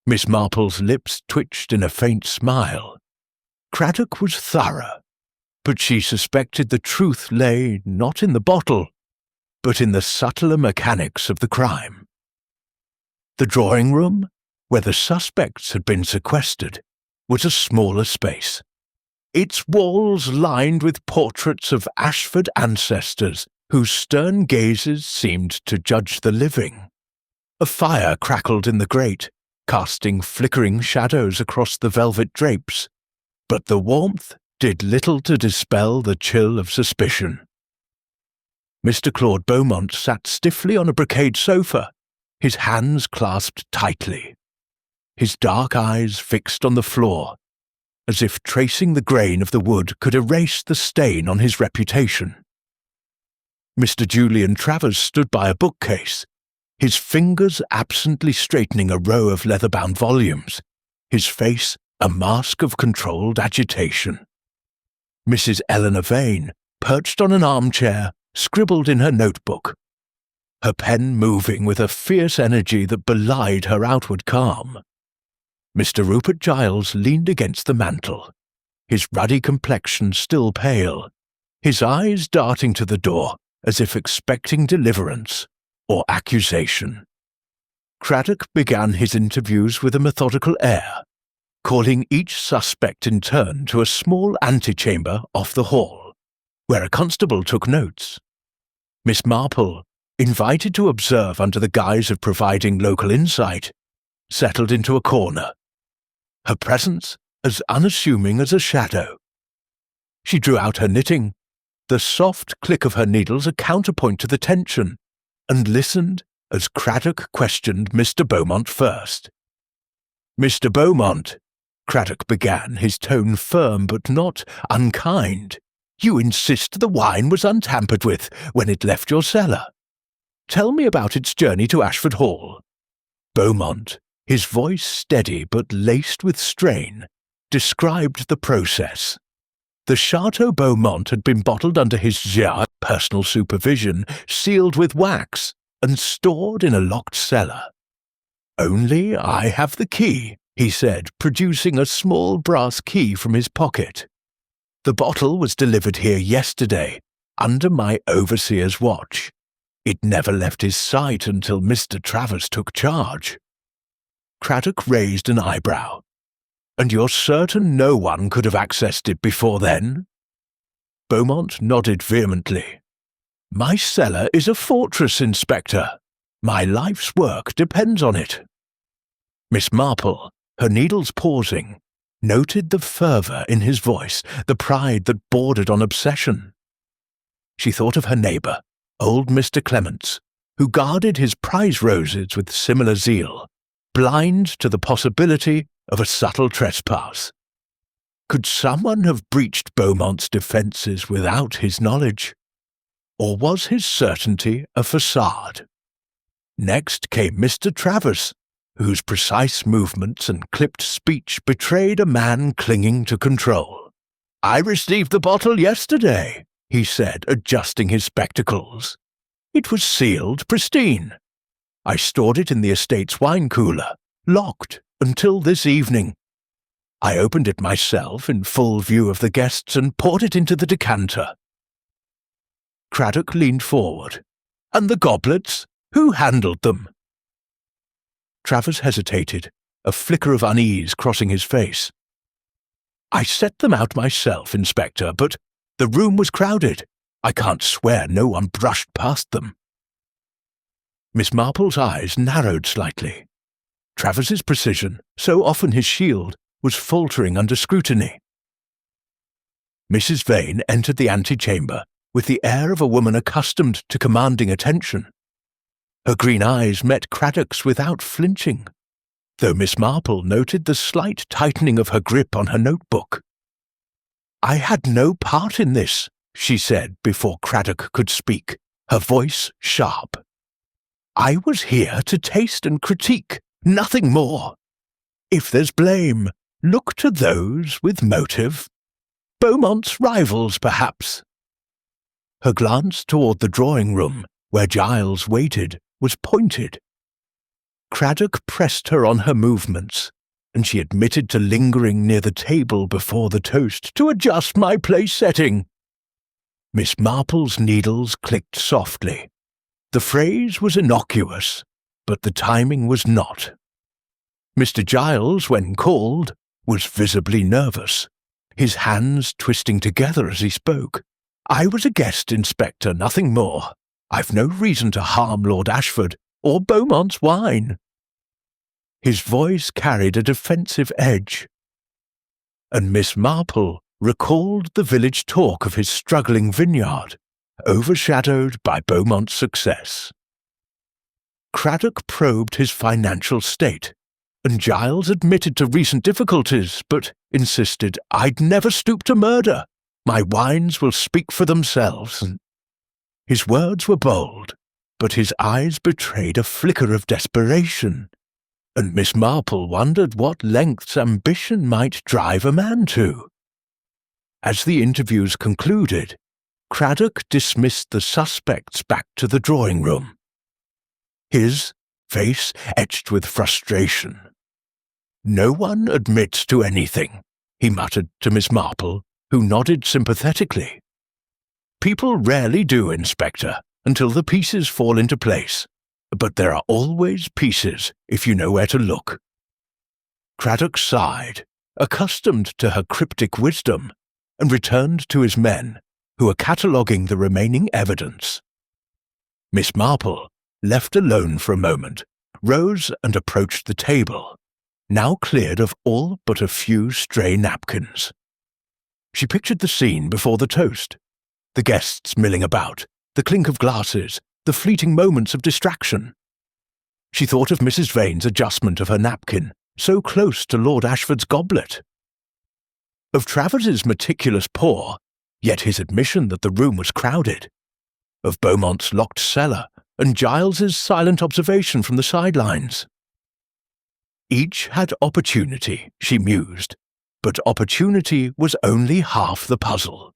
Miss Marple's lips twitched in a faint smile. Craddock was thorough, but she suspected the truth lay not in the bottle, but in the subtler mechanics of the crime. The drawing-room, where the suspects had been sequestered, was a smaller space, its walls lined with portraits of Ashford ancestors whose stern gazes seemed to judge the living. A fire crackled in the grate, casting flickering shadows across the velvet drapes, but the warmth did little to dispel the chill of suspicion. Mr. Claude Beaumont sat stiffly on a brocade sofa, his hands clasped tightly, his dark eyes fixed on the floor, as if tracing the grain of the wood could erase the stain on his reputation. Mr. Julian Travers stood by a bookcase, his fingers absently straightening a row of leather-bound volumes, his face a mask of controlled agitation. Mrs. Eleanor Vane, perched on an armchair, scribbled in her notebook, her pen moving with a fierce energy that belied her outward calm. Mr. Rupert Giles leaned against the mantel, his ruddy complexion still pale, his eyes darting to the door as if expecting deliverance or accusation. Craddock began his interviews with a methodical air, calling each suspect in turn to a small antechamber off the hall, where a constable took notes. Miss Marple, invited to observe under the guise of providing local insight, settled into a corner, her presence as unassuming as a shadow. She drew out her knitting, the soft click of her needles a counterpoint to the tension, and listened as Craddock questioned Mr. Beaumont first. "Mr. Beaumont," Craddock began, his tone firm but not unkind, "you insist the wine was untampered with when it left your cellar. Tell me about its journey to Ashford Hall." Beaumont, his voice steady but laced with strain, described the process. The Chateau Beaumont had been bottled under his personal supervision, sealed with wax, and stored in a locked cellar. "Only I have the key," he said, producing a small brass key from his pocket. "The bottle was delivered here yesterday, under my overseer's watch. It never left his sight until Mr. Travers took charge." Craddock raised an eyebrow. "And you're certain no one could have accessed it before then?" Beaumont nodded vehemently. "My cellar is a fortress, Inspector. My life's work depends on it." Miss Marple, her needles pausing, noted the fervour in his voice, the pride that bordered on obsession. She thought of her neighbour, old Mr. Clements, who guarded his prize roses with similar zeal, blind to the possibility of a subtle trespass. Could someone have breached Beaumont's defences without his knowledge? Or was his certainty a facade? Next came Mr. Travers, whose precise movements and clipped speech betrayed a man clinging to control. "I received the bottle yesterday," he said, adjusting his spectacles. "It was sealed pristine. I stored it in the estate's wine cooler, locked, until this evening. I opened it myself in full view of the guests and poured it into the decanter." Craddock leaned forward. "And the goblets? Who handled them?" Travers hesitated, a flicker of unease crossing his face. "I set them out myself, Inspector, but the room was crowded. I can't swear no one brushed past them." Miss Marple's eyes narrowed slightly. Travers's precision, so often his shield, was faltering under scrutiny. Mrs. Vane entered the antechamber with the air of a woman accustomed to commanding attention. Her green eyes met Craddock's without flinching, though Miss Marple noted the slight tightening of her grip on her notebook. "I had no part in this," she said before Craddock could speak, her voice sharp. "I was here to taste and critique, nothing more. If there's blame, look to those with motive. Beaumont's rivals, perhaps." Her glance toward the drawing-room, where Giles waited, was pointed. Craddock pressed her on her movements, and she admitted to lingering near the table before the toast to adjust my place-setting. Miss Marple's needles clicked softly. The phrase was innocuous, but the timing was not. Mr. Giles, when called, was visibly nervous, his hands twisting together as he spoke. "I was a guest, Inspector, nothing more. I've no reason to harm Lord Ashford or Beaumont's wine." His voice carried a defensive edge, and Miss Marple recalled the village talk of his struggling vineyard, overshadowed by Beaumont's success. Craddock probed his financial state, and Giles admitted to recent difficulties, but insisted, "I'd never stoop to murder. My wines will speak for themselves." His words were bold, but his eyes betrayed a flicker of desperation, and Miss Marple wondered what lengths ambition might drive a man to. As the interviews concluded, Craddock dismissed the suspects back to the drawing-room, his face etched with frustration. "No one admits to anything," he muttered to Miss Marple, who nodded sympathetically. "People rarely do, Inspector, until the pieces fall into place, but there are always pieces if you know where to look." Craddock sighed, accustomed to her cryptic wisdom, and returned to his men, who were cataloguing the remaining evidence. Miss Marple, left alone for a moment, rose and approached the table, now cleared of all but a few stray napkins. She pictured the scene before the toast, the guests milling about, the clink of glasses, the fleeting moments of distraction. She thought of Mrs. Vane's adjustment of her napkin, so close to Lord Ashford's goblet. Of Travers's meticulous pour, yet his admission that the room was crowded. Of Beaumont's locked cellar, and Giles's silent observation from the sidelines. Each had opportunity, she mused, but opportunity was only half the puzzle.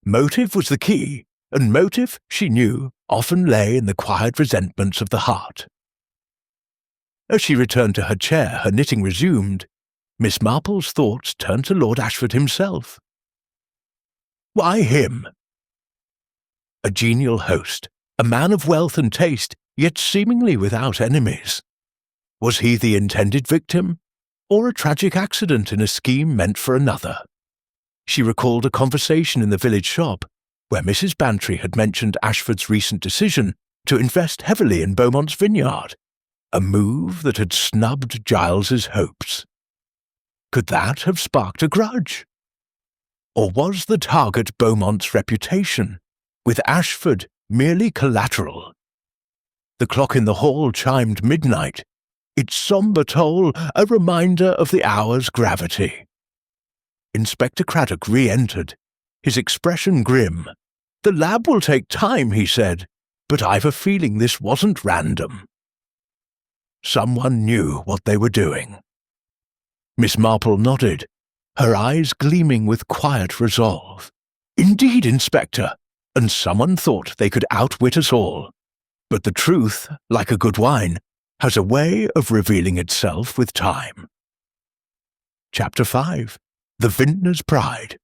Motive was the key, and motive, she knew, often lay in the quiet resentments of the heart. As she returned to her chair, her knitting resumed, Miss Marple's thoughts turned to Lord Ashford himself. Why him? A genial host, a man of wealth and taste, yet seemingly without enemies. Was he the intended victim, or a tragic accident in a scheme meant for another? She recalled a conversation in the village shop, where Mrs. Bantry had mentioned Ashford's recent decision to invest heavily in Beaumont's vineyard, a move that had snubbed Giles's hopes. Could that have sparked a grudge? Or was the target Beaumont's reputation, with Ashford merely collateral? The clock in the hall chimed midnight, its sombre toll a reminder of the hour's gravity. Inspector Craddock re-entered, his expression grim. "The lab will take time," he said, "but I've a feeling this wasn't random." Someone knew what they were doing. Miss Marple nodded, her eyes gleaming with quiet resolve. "Indeed, Inspector, and someone thought they could outwit us all. But the truth, like a good wine, has a way of revealing itself with time." Chapter 5. The Vintner's Pride.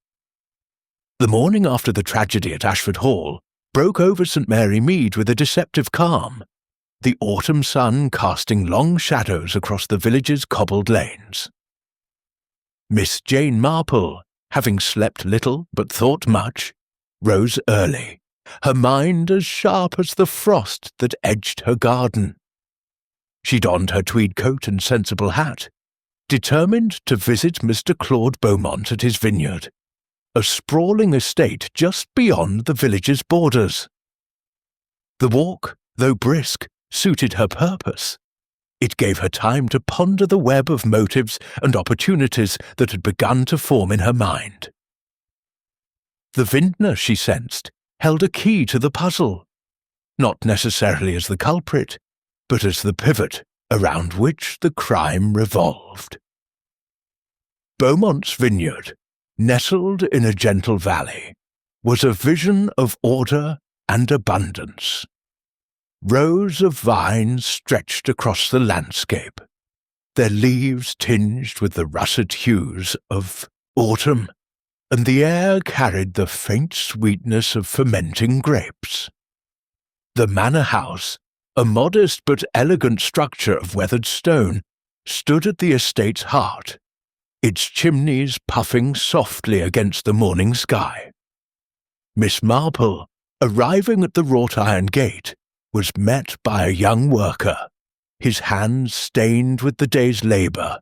The morning after the tragedy at Ashford Hall broke over St. Mary Mead with a deceptive calm, the autumn sun casting long shadows across the village's cobbled lanes. Miss Jane Marple, having slept little but thought much, rose early, her mind as sharp as the frost that edged her garden. She donned her tweed coat and sensible hat, determined to visit Mr. Claude Beaumont at his vineyard, a sprawling estate just beyond the village's borders. The walk, though brisk, suited her purpose. It gave her time to ponder the web of motives and opportunities that had begun to form in her mind. The vintner, she sensed, held a key to the puzzle, not necessarily as the culprit, but as the pivot around which the crime revolved. Beaumont's vineyard, nestled in a gentle valley, was a vision of order and abundance. Rows of vines stretched across the landscape, their leaves tinged with the russet hues of autumn, and the air carried the faint sweetness of fermenting grapes. The manor house, a modest but elegant structure of weathered stone, stood at the estate's heart, its chimneys puffing softly against the morning sky. Miss Marple, arriving at the wrought-iron gate, was met by a young worker, his hands stained with the day's labour,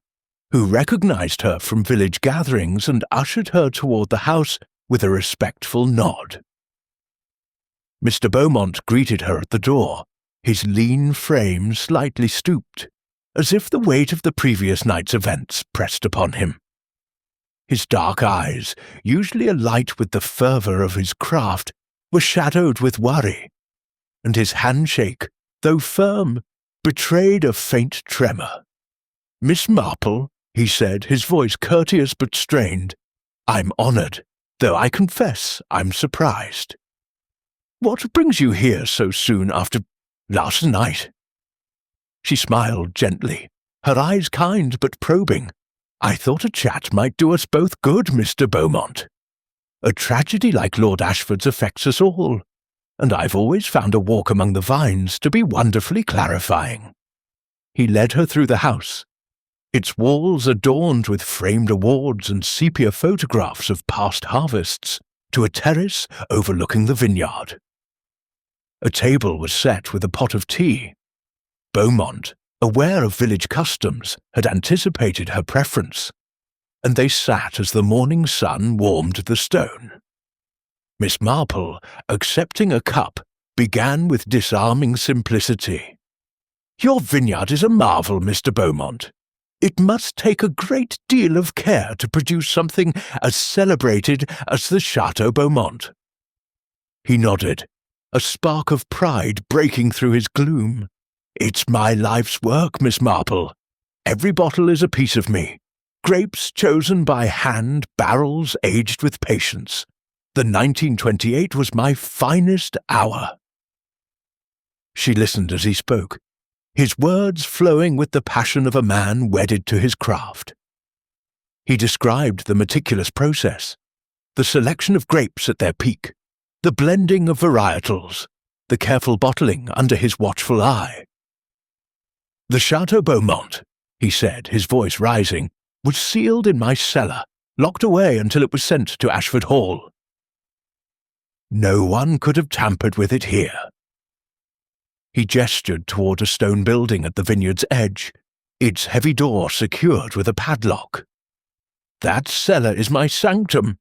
who recognized her from village gatherings and ushered her toward the house with a respectful nod. Mr. Beaumont greeted her at the door, his lean frame slightly stooped, as if the weight of the previous night's events pressed upon him. His dark eyes, usually alight with the fervour of his craft, were shadowed with worry, and his handshake, though firm, betrayed a faint tremor. "Miss Marple," he said, his voice courteous but strained, "I'm honoured, though I confess I'm surprised. What brings you here so soon after last night?" She smiled gently, her eyes kind but probing. "I thought a chat might do us both good, Mr. Beaumont. A tragedy like Lord Ashford's affects us all, and I've always found a walk among the vines to be wonderfully clarifying." He led her through the house, its walls adorned with framed awards and sepia photographs of past harvests, to a terrace overlooking the vineyard. A table was set with a pot of tea. Beaumont, aware of village customs, had anticipated her preference, and they sat as the morning sun warmed the stone. Miss Marple, accepting a cup, began with disarming simplicity. "Your vineyard is a marvel, Mr. Beaumont. It must take a great deal of care to produce something as celebrated as the Chateau Beaumont." He nodded, a spark of pride breaking through his gloom. "It's my life's work, Miss Marple. Every bottle is a piece of me. Grapes chosen by hand, barrels aged with patience. The 1928 was my finest hour." She listened as he spoke, his words flowing with the passion of a man wedded to his craft. He described the meticulous process, the selection of grapes at their peak, the blending of varietals, the careful bottling under his watchful eye. "The Chateau Beaumont," he said, his voice rising, "was sealed in my cellar, locked away until it was sent to Ashford Hall. No one could have tampered with it here." He gestured toward a stone building at the vineyard's edge, its heavy door secured with a padlock. That cellar is my sanctum.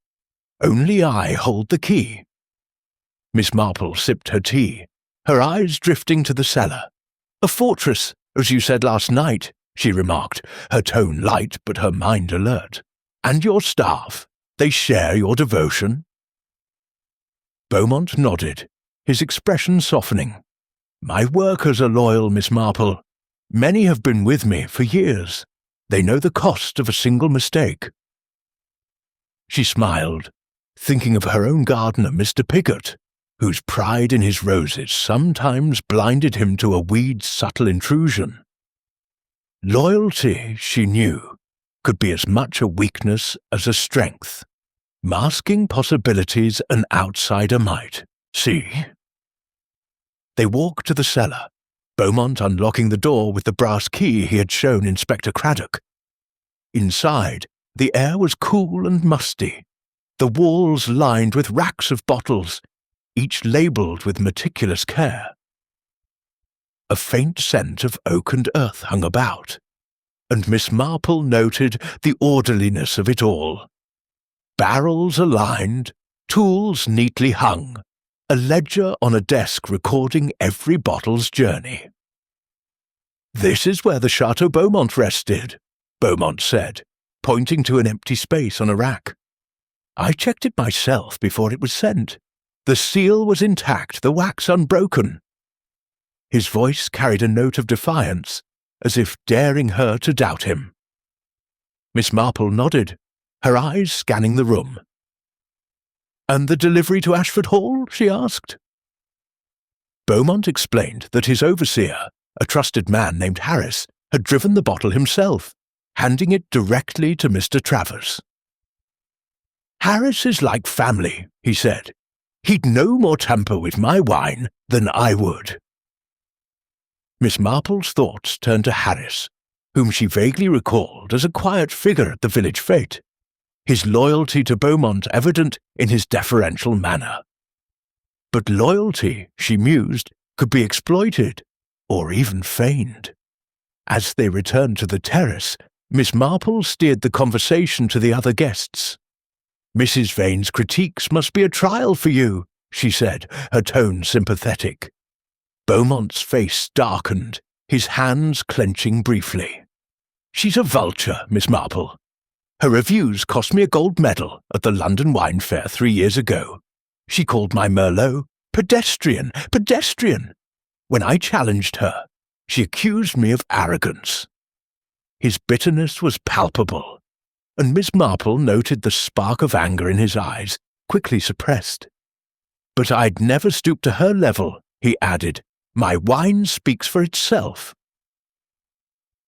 Only I hold the key." Miss Marple sipped her tea, her eyes drifting to the cellar. "A fortress, as you said last night," she remarked, her tone light but her mind alert. "And your staff, they share your devotion?" Beaumont nodded, his expression softening. "My workers are loyal, Miss Marple. Many have been with me for years. They know the cost of a single mistake." She smiled, thinking of her own gardener, Mr. Piggott, whose pride in his roses sometimes blinded him to a weed's subtle intrusion. Loyalty, she knew, could be as much a weakness as a strength, masking possibilities an outsider might. See? They walked to the cellar, Beaumont unlocking the door with the brass key he had shown Inspector Craddock. Inside, the air was cool and musty, the walls lined with racks of bottles, each labelled with meticulous care. A faint scent of oak and earth hung about, and Miss Marple noted the orderliness of it all. Barrels aligned, tools neatly hung, a ledger on a desk recording every bottle's journey. "This is where the Chateau Beaumont rested," Beaumont said, pointing to an empty space on a rack. "I checked it myself before it was sent. The seal was intact, the wax unbroken." His voice carried a note of defiance, as if daring her to doubt him. Miss Marple nodded, her eyes scanning the room. "And the delivery to Ashford Hall?" she asked. Beaumont explained that his overseer, a trusted man named Harris, had driven the bottle himself, handing it directly to Mr. Travers. "Harris is like family," he said. "He'd no more tamper with my wine than I would." Miss Marple's thoughts turned to Harris, whom she vaguely recalled as a quiet figure at the village fete, his loyalty to Beaumont evident in his deferential manner. But loyalty, she mused, could be exploited, or even feigned. As they returned to the terrace, Miss Marple steered the conversation to the other guests. "Mrs. Vane's critiques must be a trial for you," she said, her tone sympathetic. Beaumont's face darkened, his hands clenching briefly. "She's a vulture, Miss Marple. Her reviews cost me a gold medal at the London Wine Fair 3 years ago. She called my Merlot pedestrian. When I challenged her, she accused me of arrogance." His bitterness was palpable, and Miss Marple noted the spark of anger in his eyes, quickly suppressed. "But I'd never stoop to her level," he added. "My wine speaks for itself."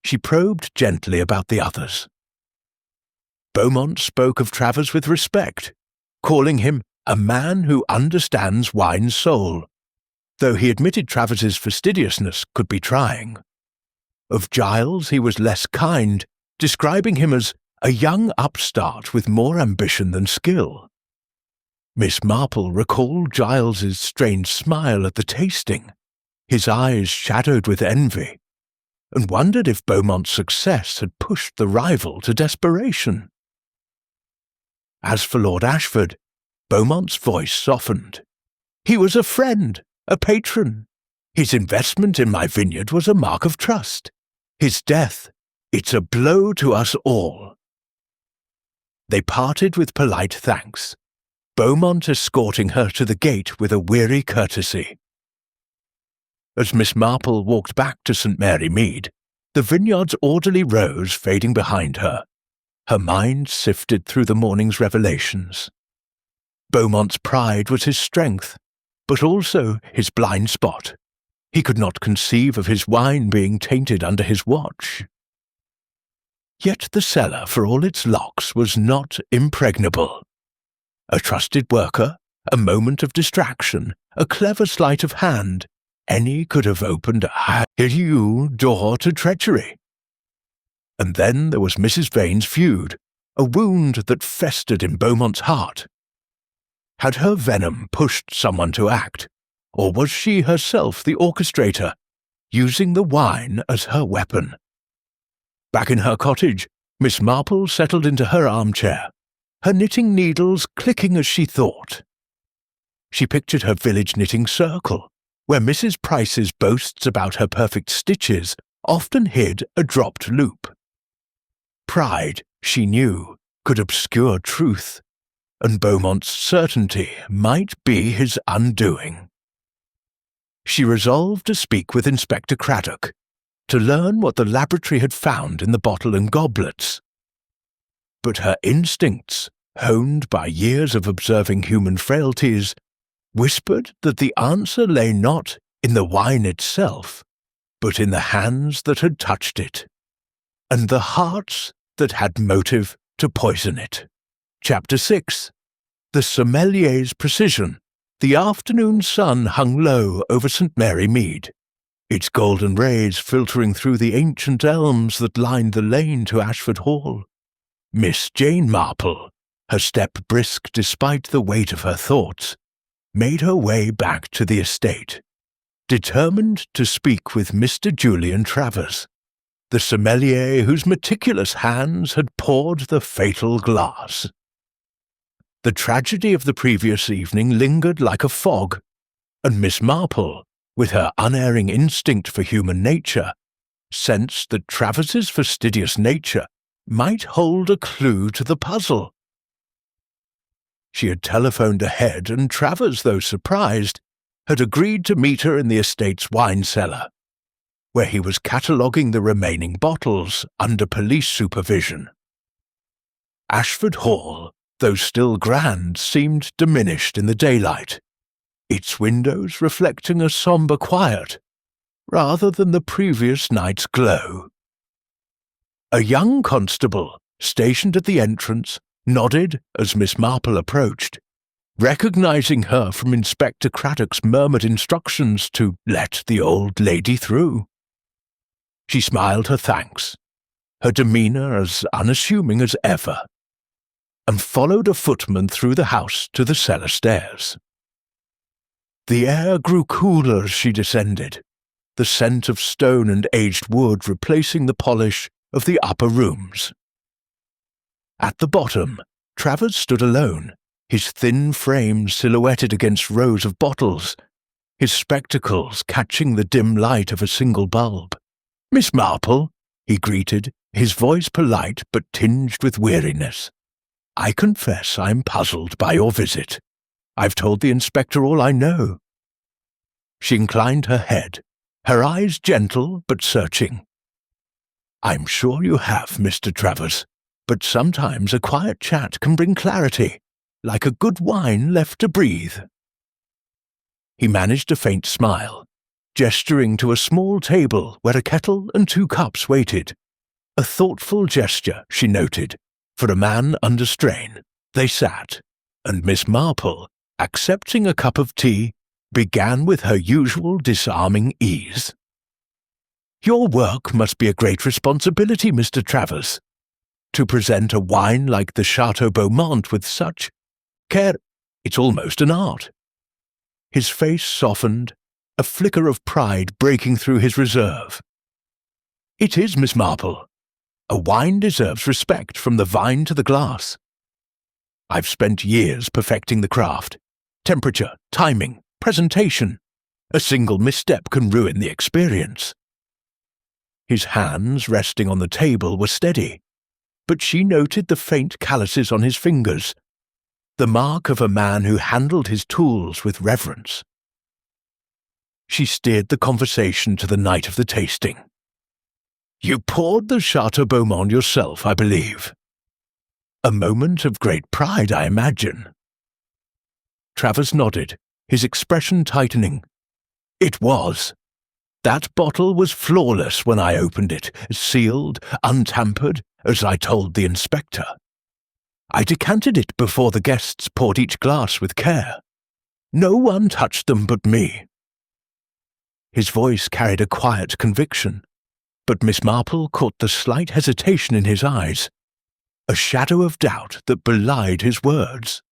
She probed gently about the others. Beaumont spoke of Travers with respect, calling him a man who understands wine's soul, though he admitted Travers's fastidiousness could be trying. Of Giles he was less kind, describing him as a young upstart with more ambition than skill. Miss Marple recalled Giles's strange smile at the tasting, his eyes shadowed with envy, and wondered if Beaumont's success had pushed the rival to desperation. As for Lord Ashford, Beaumont's voice softened. "He was a friend, a patron. His investment in my vineyard was a mark of trust. His death, it's a blow to us all." They parted with polite thanks, Beaumont escorting her to the gate with a weary courtesy. As Miss Marple walked back to St. Mary Mead, the vineyard's orderly rows fading behind her, her mind sifted through the morning's revelations. Beaumont's pride was his strength, but also his blind spot. He could not conceive of his wine being tainted under his watch. Yet the cellar, for all its locks, was not impregnable. A trusted worker, a moment of distraction, a clever sleight of hand, any could have opened a new door to treachery. And then there was Mrs. Vane's feud, a wound that festered in Beaumont's heart. Had her venom pushed someone to act, or was she herself the orchestrator, using the wine as her weapon? Back in her cottage, Miss Marple settled into her armchair, her knitting needles clicking as she thought. She pictured her village knitting circle, where Mrs. Price's boasts about her perfect stitches often hid a dropped loop. Pride, she knew, could obscure truth, and Beaumont's certainty might be his undoing. She resolved to speak with Inspector Craddock, to learn what the laboratory had found in the bottle and goblets. But her instincts, honed by years of observing human frailties, whispered that the answer lay not in the wine itself, but in the hands that had touched it, and the hearts that had motive to poison it. Chapter 6. The Sommelier's Precision. The afternoon sun hung low over St. Mary Mead, its golden rays filtering through the ancient elms that lined the lane to Ashford Hall. Miss Jane Marple, her step brisk despite the weight of her thoughts, made her way back to the estate, determined to speak with Mr. Julian Travers, the sommelier whose meticulous hands had poured the fatal glass. The tragedy of the previous evening lingered like a fog, and Miss Marple, with her unerring instinct for human nature, sensed that Travers's fastidious nature might hold a clue to the puzzle. She had telephoned ahead, and Travers, though surprised, had agreed to meet her in the estate's wine cellar, where he was cataloguing the remaining bottles under police supervision. Ashford Hall, though still grand, seemed diminished in the daylight, its windows reflecting a sombre quiet, rather than the previous night's glow. A young constable, stationed at the entrance, nodded as Miss Marple approached, recognizing her from Inspector Craddock's murmured instructions to let the old lady through. She smiled her thanks, her demeanour as unassuming as ever, and followed a footman through the house to the cellar stairs. The air grew cooler as she descended, the scent of stone and aged wood replacing the polish of the upper rooms. At the bottom, Travers stood alone, his thin frame silhouetted against rows of bottles, his spectacles catching the dim light of a single bulb. "Miss Marple," he greeted, his voice polite but tinged with weariness. "I confess I'm puzzled by your visit. I've told the inspector all I know." She inclined her head, her eyes gentle but searching. "I'm sure you have, Mr. Travers, but sometimes a quiet chat can bring clarity, like a good wine left to breathe." He managed a faint smile, gesturing to a small table where a kettle and 2 cups waited. A thoughtful gesture, she noted, for a man under strain. They sat, and Miss Marple, accepting a cup of tea, began with her usual disarming ease. "Your work must be a great responsibility, Mr. Travers. To present a wine like the Chateau Beaumont with such care, it's almost an art." His face softened, a flicker of pride breaking through his reserve. "It is, Miss Marple. A wine deserves respect from the vine to the glass. I've spent years perfecting the craft. Temperature, timing, presentation. A single misstep can ruin the experience." His hands, resting on the table, were steady, but she noted the faint calluses on his fingers, the mark of a man who handled his tools with reverence. She steered the conversation to the night of the tasting. "You poured the Chateau Beaumont yourself, I believe. A moment of great pride, I imagine." Travers nodded, his expression tightening. "It was. That bottle was flawless when I opened it, sealed, untampered, as I told the inspector. I decanted it before the guests poured each glass with care. No one touched them but me." His voice carried a quiet conviction, but Miss Marple caught the slight hesitation in his eyes, a shadow of doubt that belied his words.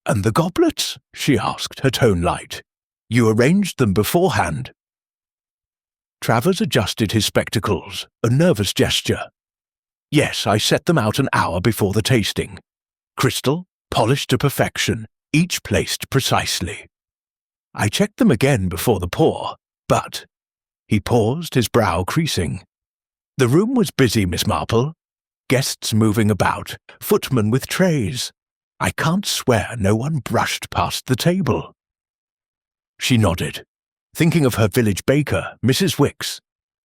"And the goblets?" she asked, her tone light. "You arranged them beforehand?" Travers adjusted his spectacles, a nervous gesture. Yes, I set them out an hour before the tasting. Crystal, polished to perfection, each placed precisely. I checked them again before the pour, but—" He paused, his brow creasing. "The room was busy, Miss Marple. Guests moving about, footmen with trays. I can't swear no one brushed past the table." She nodded, thinking of her village baker, Mrs. Wicks,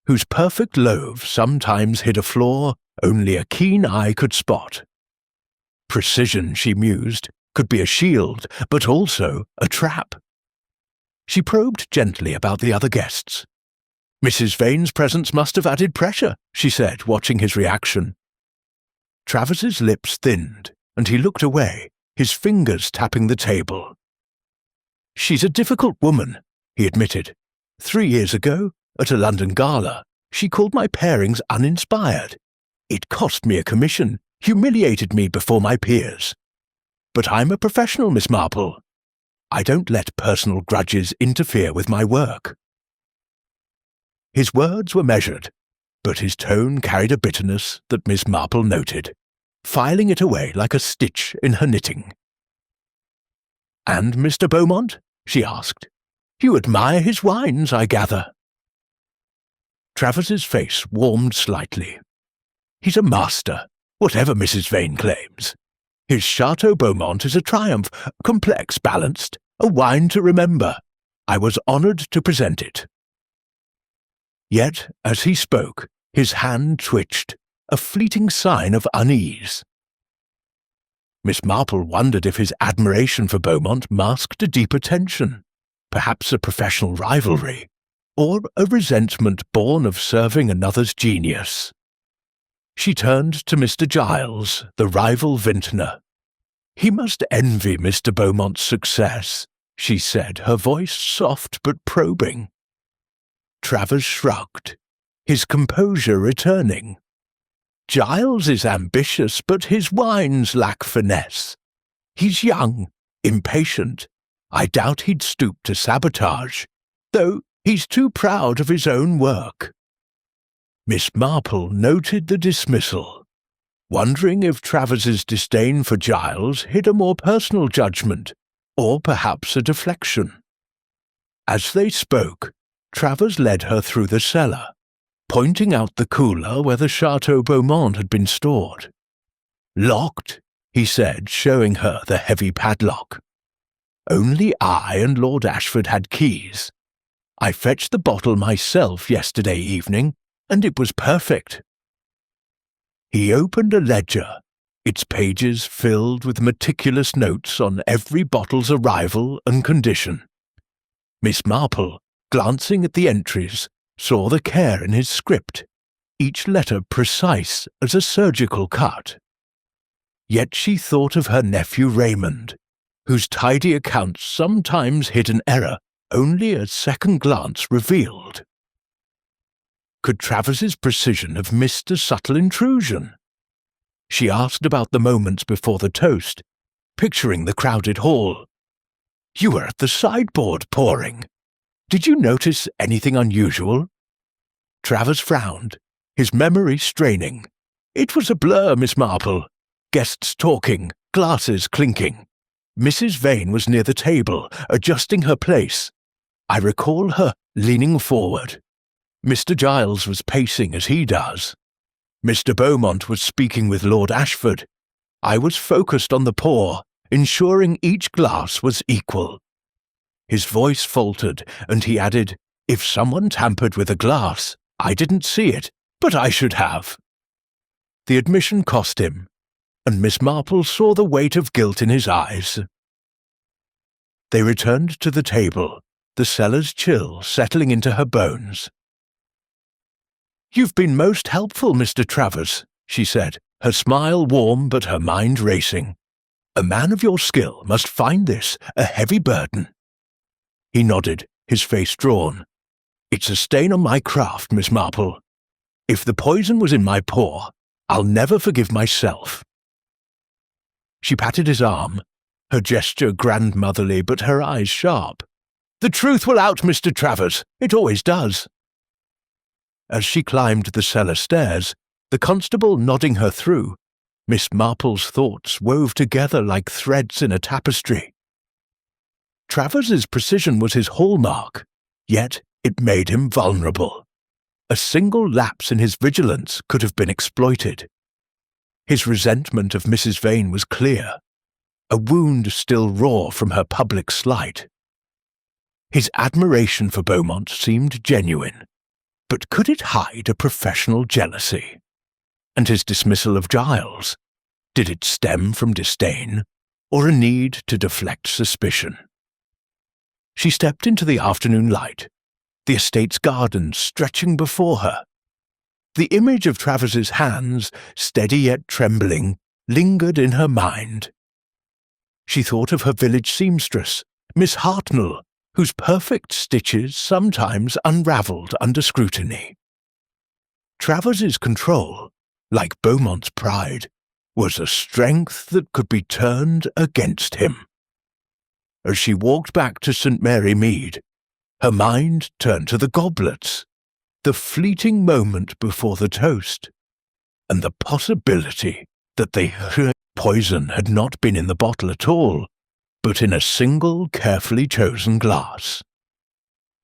whose perfect loaf sometimes hid a flaw only a keen eye could spot. Precision, she mused, could be a shield, but also a trap. She probed gently about the other guests. "Mrs. Vane's presence must have added pressure," she said, watching his reaction. Travers's lips thinned, and he looked away, his fingers tapping the table. "She's a difficult woman," he admitted. 3 years ago, at a London gala, she called my pairings uninspired. It cost me a commission, humiliated me before my peers. But I'm a professional, Miss Marple. I don't let personal grudges interfere with my work." His words were measured, but his tone carried a bitterness that Miss Marple noted, filing it away like a stitch in her knitting. "And Mr. Beaumont?" she asked. "You admire his wines, I gather." Travers's face warmed slightly. "He's a master, whatever Mrs. Vane claims. His Chateau Beaumont is a triumph, complex, balanced, a wine to remember. I was honoured to present it." Yet, as he spoke, his hand twitched, a fleeting sign of unease. Miss Marple wondered if his admiration for Beaumont masked a deeper tension, perhaps a professional rivalry, or a resentment born of serving another's genius. She turned to Mr. Giles, the rival vintner. "He must envy Mr. Beaumont's success," she said, her voice soft but probing. Travers shrugged, his composure returning. "Giles is ambitious, but his wines lack finesse. He's young, impatient. I doubt he'd stoop to sabotage, though he's too proud of his own work." Miss Marple noted the dismissal, wondering if Travers's disdain for Giles hid a more personal judgment, or perhaps a deflection. As they spoke, Travers led her through the cellar, pointing out the cooler where the Chateau Beaumont had been stored. "Locked," he said, showing her the heavy padlock. "Only I and Lord Ashford had keys. I fetched the bottle myself yesterday evening, and it was perfect." He opened a ledger, its pages filled with meticulous notes on every bottle's arrival and condition. Miss Marple, glancing at the entries, saw the care in his script, each letter precise as a surgical cut. Yet she thought of her nephew Raymond, whose tidy accounts sometimes hid an error only a second glance revealed. Could Travers's precision have missed a subtle intrusion? She asked about the moments before the toast, picturing the crowded hall. "You were at the sideboard pouring. Did you notice anything unusual?" Travers frowned, his memory straining. "It was a blur, Miss Marple. Guests talking, glasses clinking. Mrs. Vane was near the table, adjusting her place. I recall her leaning forward. Mr. Giles was pacing as he does. Mr. Beaumont was speaking with Lord Ashford. I was focused on the pour, ensuring each glass was equal." His voice faltered, and he added, "If someone tampered with a glass, I didn't see it, but I should have." The admission cost him, and Miss Marple saw the weight of guilt in his eyes. They returned to the table, the cellar's chill settling into her bones. "You've been most helpful, Mr. Travers," she said, her smile warm but her mind racing. "A man of your skill must find this a heavy burden." He nodded, his face drawn. "It's a stain on my craft, Miss Marple. If the poison was in my pour, I'll never forgive myself." She patted his arm, her gesture grandmotherly but her eyes sharp. "The truth will out, Mr. Travers. It always does." As she climbed the cellar stairs, The constable nodding her through, Miss Marple's thoughts wove together like threads in a tapestry. Travers's precision was his hallmark, yet it made him vulnerable. A single lapse in his vigilance could have been exploited. His resentment of Mrs. Vane was clear, a wound still raw from her public slight. His admiration for Beaumont seemed genuine, but could it hide a professional jealousy? And his dismissal of Giles, did it stem from disdain or a need to deflect suspicion? She stepped into the afternoon light, the estate's garden stretching before her. The image of Travers's hands, steady yet trembling, lingered in her mind. She thought of her village seamstress, Miss Hartnell, whose perfect stitches sometimes unravelled under scrutiny. Travers's control, like Beaumont's pride, was a strength that could be turned against him. As she walked back to St. Mary Mead, her mind turned to the goblets, the fleeting moment before the toast, and the possibility that the poison had not been in the bottle at all, but in a single carefully chosen glass.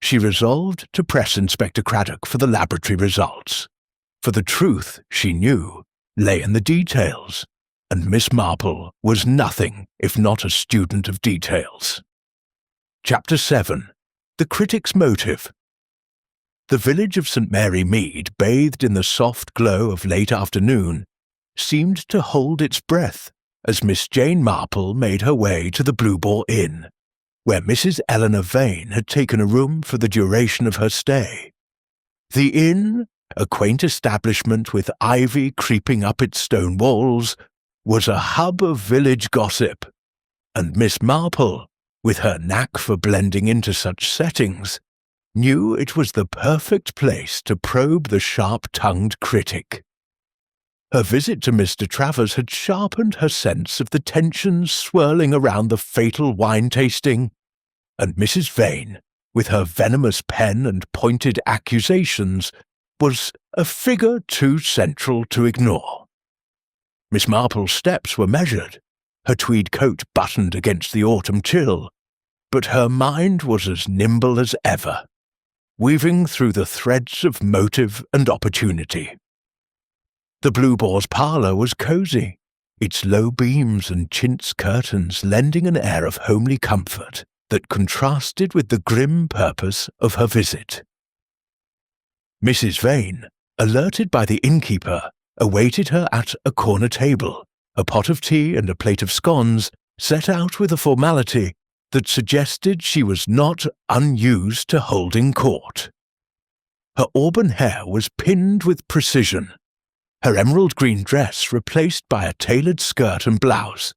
She resolved to press Inspector Craddock for the laboratory results, for the truth, she knew, lay in the details, and Miss Marple was nothing if not a student of details. Chapter 7. The Critic's Motive. The village of St. Mary Mead, bathed in the soft glow of late afternoon, seemed to hold its breath as Miss Jane Marple made her way to the Blue Boar Inn, where Mrs. Eleanor Vane had taken a room for the duration of her stay. The inn, a quaint establishment with ivy creeping up its stone walls, was a hub of village gossip, and Miss Marple, with her knack for blending into such settings, knew it was the perfect place to probe the sharp-tongued critic. Her visit to Mr. Travers had sharpened her sense of the tensions swirling around the fatal wine tasting, and Mrs. Vane, with her venomous pen and pointed accusations, was a figure too central to ignore. Miss Marple's steps were measured, her tweed coat buttoned against the autumn chill, but her mind was as nimble as ever, weaving through the threads of motive and opportunity. The Blue Boar's parlour was cosy, its low beams and chintz curtains lending an air of homely comfort that contrasted with the grim purpose of her visit. Mrs. Vane, alerted by the innkeeper, awaited her at a corner table, a pot of tea and a plate of scones set out with a formality that suggested she was not unused to holding court. Her auburn hair was pinned with precision, her emerald green dress replaced by a tailored skirt and blouse,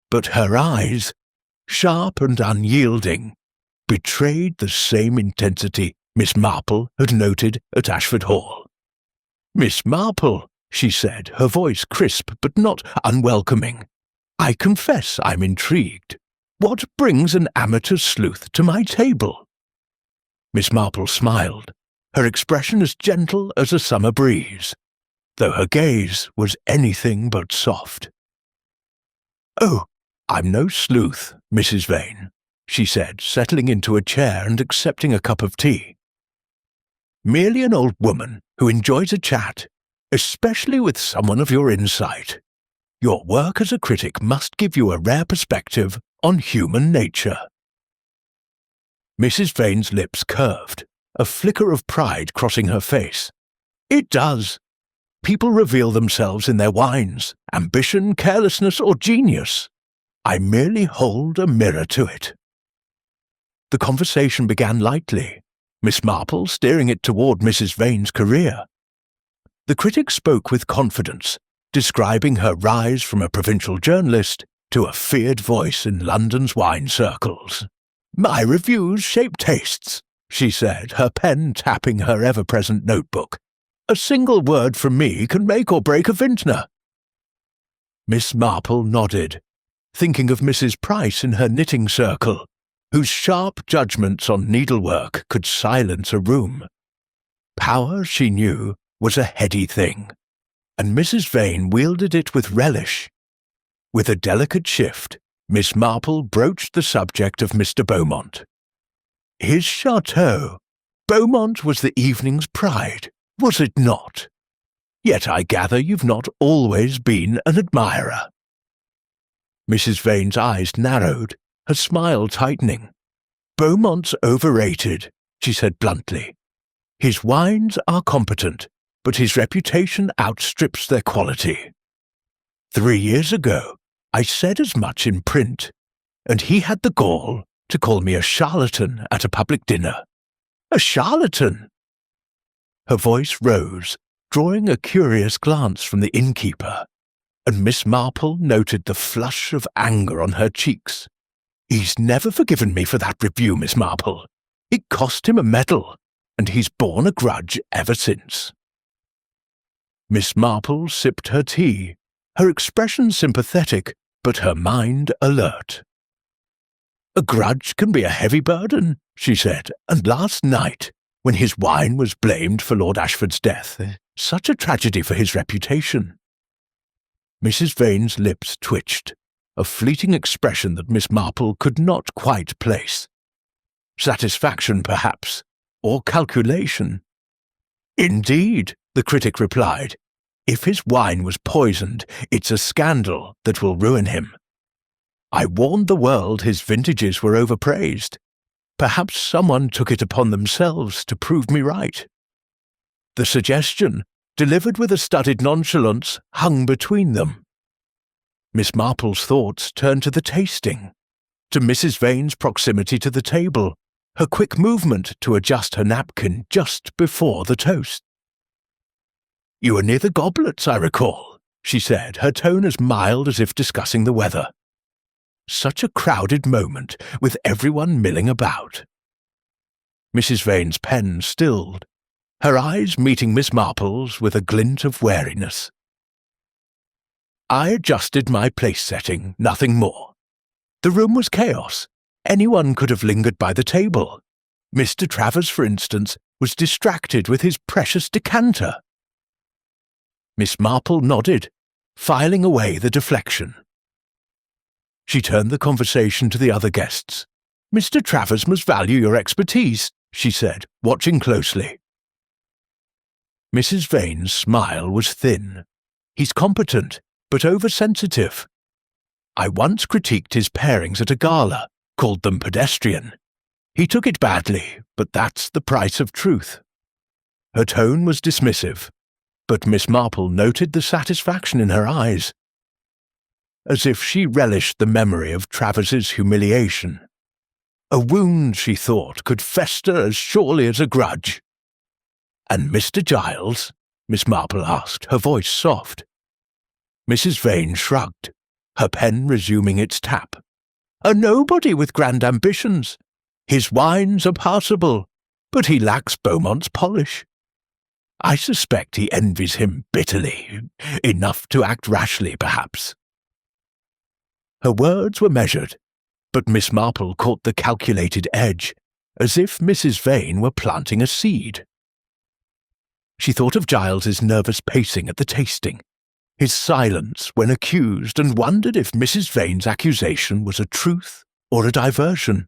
but her eyes, sharp and unyielding, betrayed the same intensity Miss Marple had noted at Ashford Hall. "Miss Marple," she said, her voice crisp but not unwelcoming, "I confess I'm intrigued. What brings an amateur sleuth to my table?" Miss Marple smiled, her expression as gentle as a summer breeze, though her gaze was anything but soft. "Oh, I'm no sleuth, Mrs. Vane," she said, settling into a chair and accepting a cup of tea. "Merely an old woman who enjoys a chat, especially with someone of your insight. Your work as a critic must give you a rare perspective on human nature." Mrs. Vane's lips curved, a flicker of pride crossing her face. "It does. People reveal themselves in their wines, ambition, carelessness, or genius. I merely hold a mirror to it." The conversation began lightly, Miss Marple steering it toward Mrs. Vane's career. The critic spoke with confidence, describing her rise from a provincial journalist to a feared voice in London's wine circles. "My reviews shape tastes," she said, her pen tapping her ever-present notebook. "A single word from me can make or break a vintner." Miss Marple nodded, thinking of Mrs. Price in her knitting circle, whose sharp judgments on needlework could silence a room. Power, she knew, was a heady thing, and Mrs. Vane wielded it with relish. With a delicate shift, Miss Marple broached the subject of Mr. Beaumont. His chateau. Beaumont was the evening's pride, was it not? Yet I gather you've not always been an admirer. Mrs. Vane's eyes narrowed, her smile tightening. Beaumont's overrated, she said bluntly. His wines are competent, but his reputation outstrips their quality. 3 years ago, I said as much in print, and he had the gall to call me a charlatan at a public dinner. A charlatan! Her voice rose, drawing a curious glance from the innkeeper, and Miss Marple noted the flush of anger on her cheeks. He's never forgiven me for that review, Miss Marple. It cost him a medal, and he's borne a grudge ever since. Miss Marple sipped her tea, her expression sympathetic, but her mind alert. A grudge can be a heavy burden, she said, and last night, when his wine was blamed for Lord Ashford's death, such a tragedy for his reputation. Mrs. Vane's lips twitched, a fleeting expression that Miss Marple could not quite place. Satisfaction, perhaps, or calculation. Indeed, the critic replied, if his wine was poisoned, it's a scandal that will ruin him. I warned the world his vintages were overpraised. Perhaps someone took it upon themselves to prove me right. The suggestion, delivered with a studied nonchalance, hung between them. Miss Marple's thoughts turned to the tasting, to Mrs. Vane's proximity to the table, her quick movement to adjust her napkin just before the toast. You were near the goblets, I recall, she said, her tone as mild as if discussing the weather. Such a crowded moment, with everyone milling about. Mrs. Vane's pen stilled, her eyes meeting Miss Marple's with a glint of wariness. I adjusted my place-setting, nothing more. The room was chaos. Anyone could have lingered by the table. Mr. Travers, for instance, was distracted with his precious decanter. Miss Marple nodded, filing away the deflection. She turned the conversation to the other guests. Mr. Travers must value your expertise, she said, watching closely. Mrs. Vane's smile was thin. He's competent, but oversensitive. I once critiqued his pairings at a gala, called them pedestrian. He took it badly, but that's the price of truth. Her tone was dismissive, but Miss Marple noted the satisfaction in her eyes, as if she relished the memory of Travers's humiliation. A wound, she thought, could fester as surely as a grudge. And Mr. Giles? Miss Marple asked, her voice soft. Mrs. Vane shrugged, her pen resuming its tap. A nobody with grand ambitions. His wines are passable, but he lacks Beaumont's polish. I suspect he envies him bitterly, enough to act rashly, perhaps. Her words were measured, but Miss Marple caught the calculated edge, as if Mrs. Vane were planting a seed. She thought of Giles's nervous pacing at the tasting, his silence when accused, and wondered if Mrs. Vane's accusation was a truth or a diversion.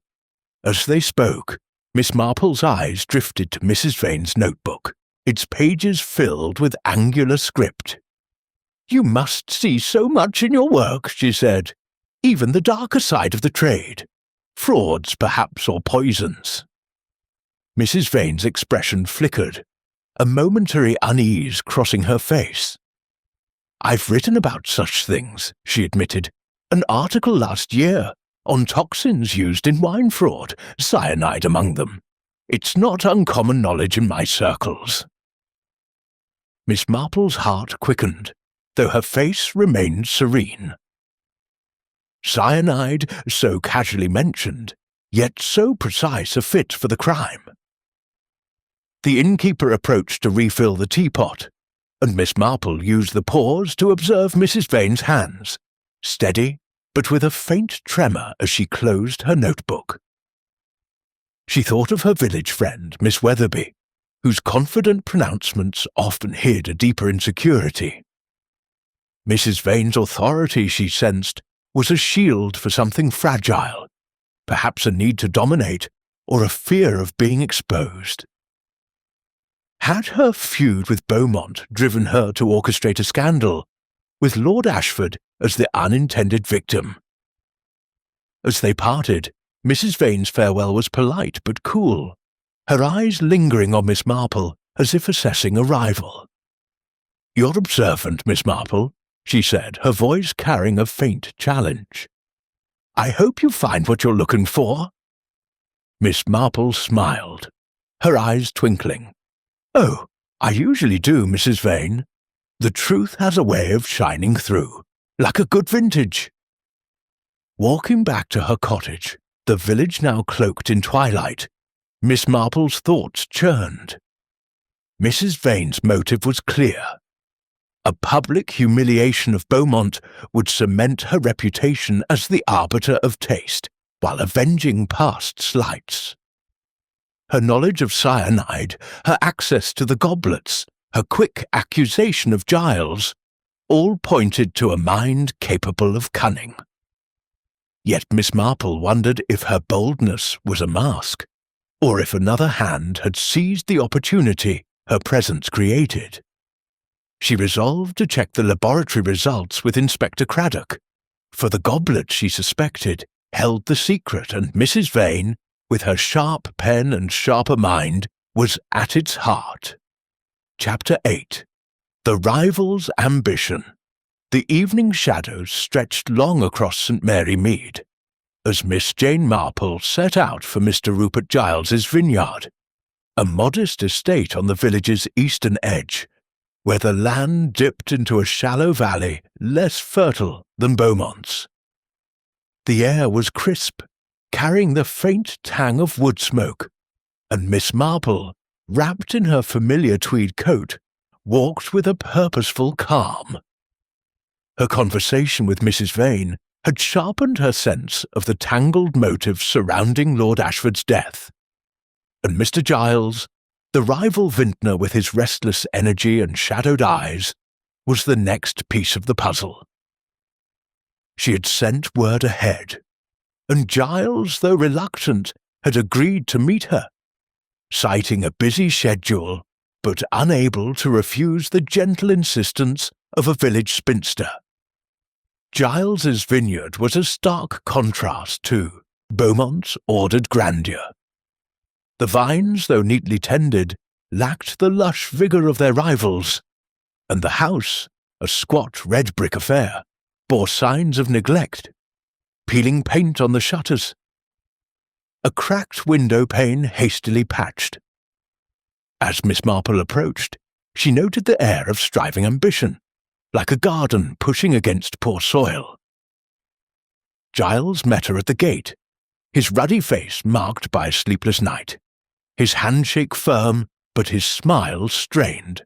As they spoke, Miss Marple's eyes drifted to Mrs. Vane's notebook, its pages filled with angular script. You must see so much in your work, she said. Even the darker side of the trade. Frauds, perhaps, or poisons. Mrs. Vane's expression flickered, a momentary unease crossing her face. I've written about such things, she admitted. An article last year on toxins used in wine fraud, cyanide among them. It's not uncommon knowledge in my circles. Miss Marple's heart quickened, though her face remained serene. Cyanide, so casually mentioned, yet so precise a fit for the crime. The innkeeper approached to refill the teapot, and Miss Marple used the pause to observe Mrs. Vane's hands, steady, but with a faint tremor as she closed her notebook. She thought of her village friend, Miss Weatherby, whose confident pronouncements often hid a deeper insecurity. Mrs. Vane's authority, she sensed, was a shield for something fragile, perhaps a need to dominate or a fear of being exposed. Had her feud with Beaumont driven her to orchestrate a scandal, with Lord Ashford as the unintended victim? As they parted, Mrs. Vane's farewell was polite but cool, her eyes lingering on Miss Marple as if assessing a rival. "You're observant, Miss Marple," she said, her voice carrying a faint challenge. "I hope you find what you're looking for." Miss Marple smiled, her eyes twinkling. "Oh, I usually do, Mrs. Vane. The truth has a way of shining through, like a good vintage." Walking back to her cottage, the village now cloaked in twilight, Miss Marple's thoughts churned. Mrs. Vane's motive was clear. A public humiliation of Beaumont would cement her reputation as the arbiter of taste, while avenging past slights. Her knowledge of cyanide, her access to the goblets, her quick accusation of Giles, all pointed to a mind capable of cunning. Yet Miss Marple wondered if her boldness was a mask, or if another hand had seized the opportunity her presence created. She resolved to check the laboratory results with Inspector Craddock, for the goblet, she suspected, held the secret, and Mrs. Vane, with her sharp pen and sharper mind, was at its heart. Chapter 8. The Rival's Ambition. The evening shadows stretched long across St. Mary Mead, as Miss Jane Marple set out for Mr. Rupert Giles's vineyard, a modest estate on the village's eastern edge, where the land dipped into a shallow valley less fertile than Beaumont's. The air was crisp, carrying the faint tang of wood smoke, and Miss Marple, wrapped in her familiar tweed coat, walked with a purposeful calm. Her conversation with Mrs. Vane had sharpened her sense of the tangled motives surrounding Lord Ashford's death, and Mr. Giles, the rival vintner with his restless energy and shadowed eyes, was the next piece of the puzzle. She had sent word ahead, and Giles, though reluctant, had agreed to meet her, citing a busy schedule, but unable to refuse the gentle insistence of a village spinster. Giles's vineyard was a stark contrast to Beaumont's ordered grandeur. The vines, though neatly tended, lacked the lush vigour of their rivals, and the house, a squat red brick affair, bore signs of neglect, peeling paint on the shutters, a cracked window pane hastily patched. As Miss Marple approached, she noted the air of striving ambition, like a garden pushing against poor soil. Giles met her at the gate, his ruddy face marked by a sleepless night, his handshake firm but his smile strained.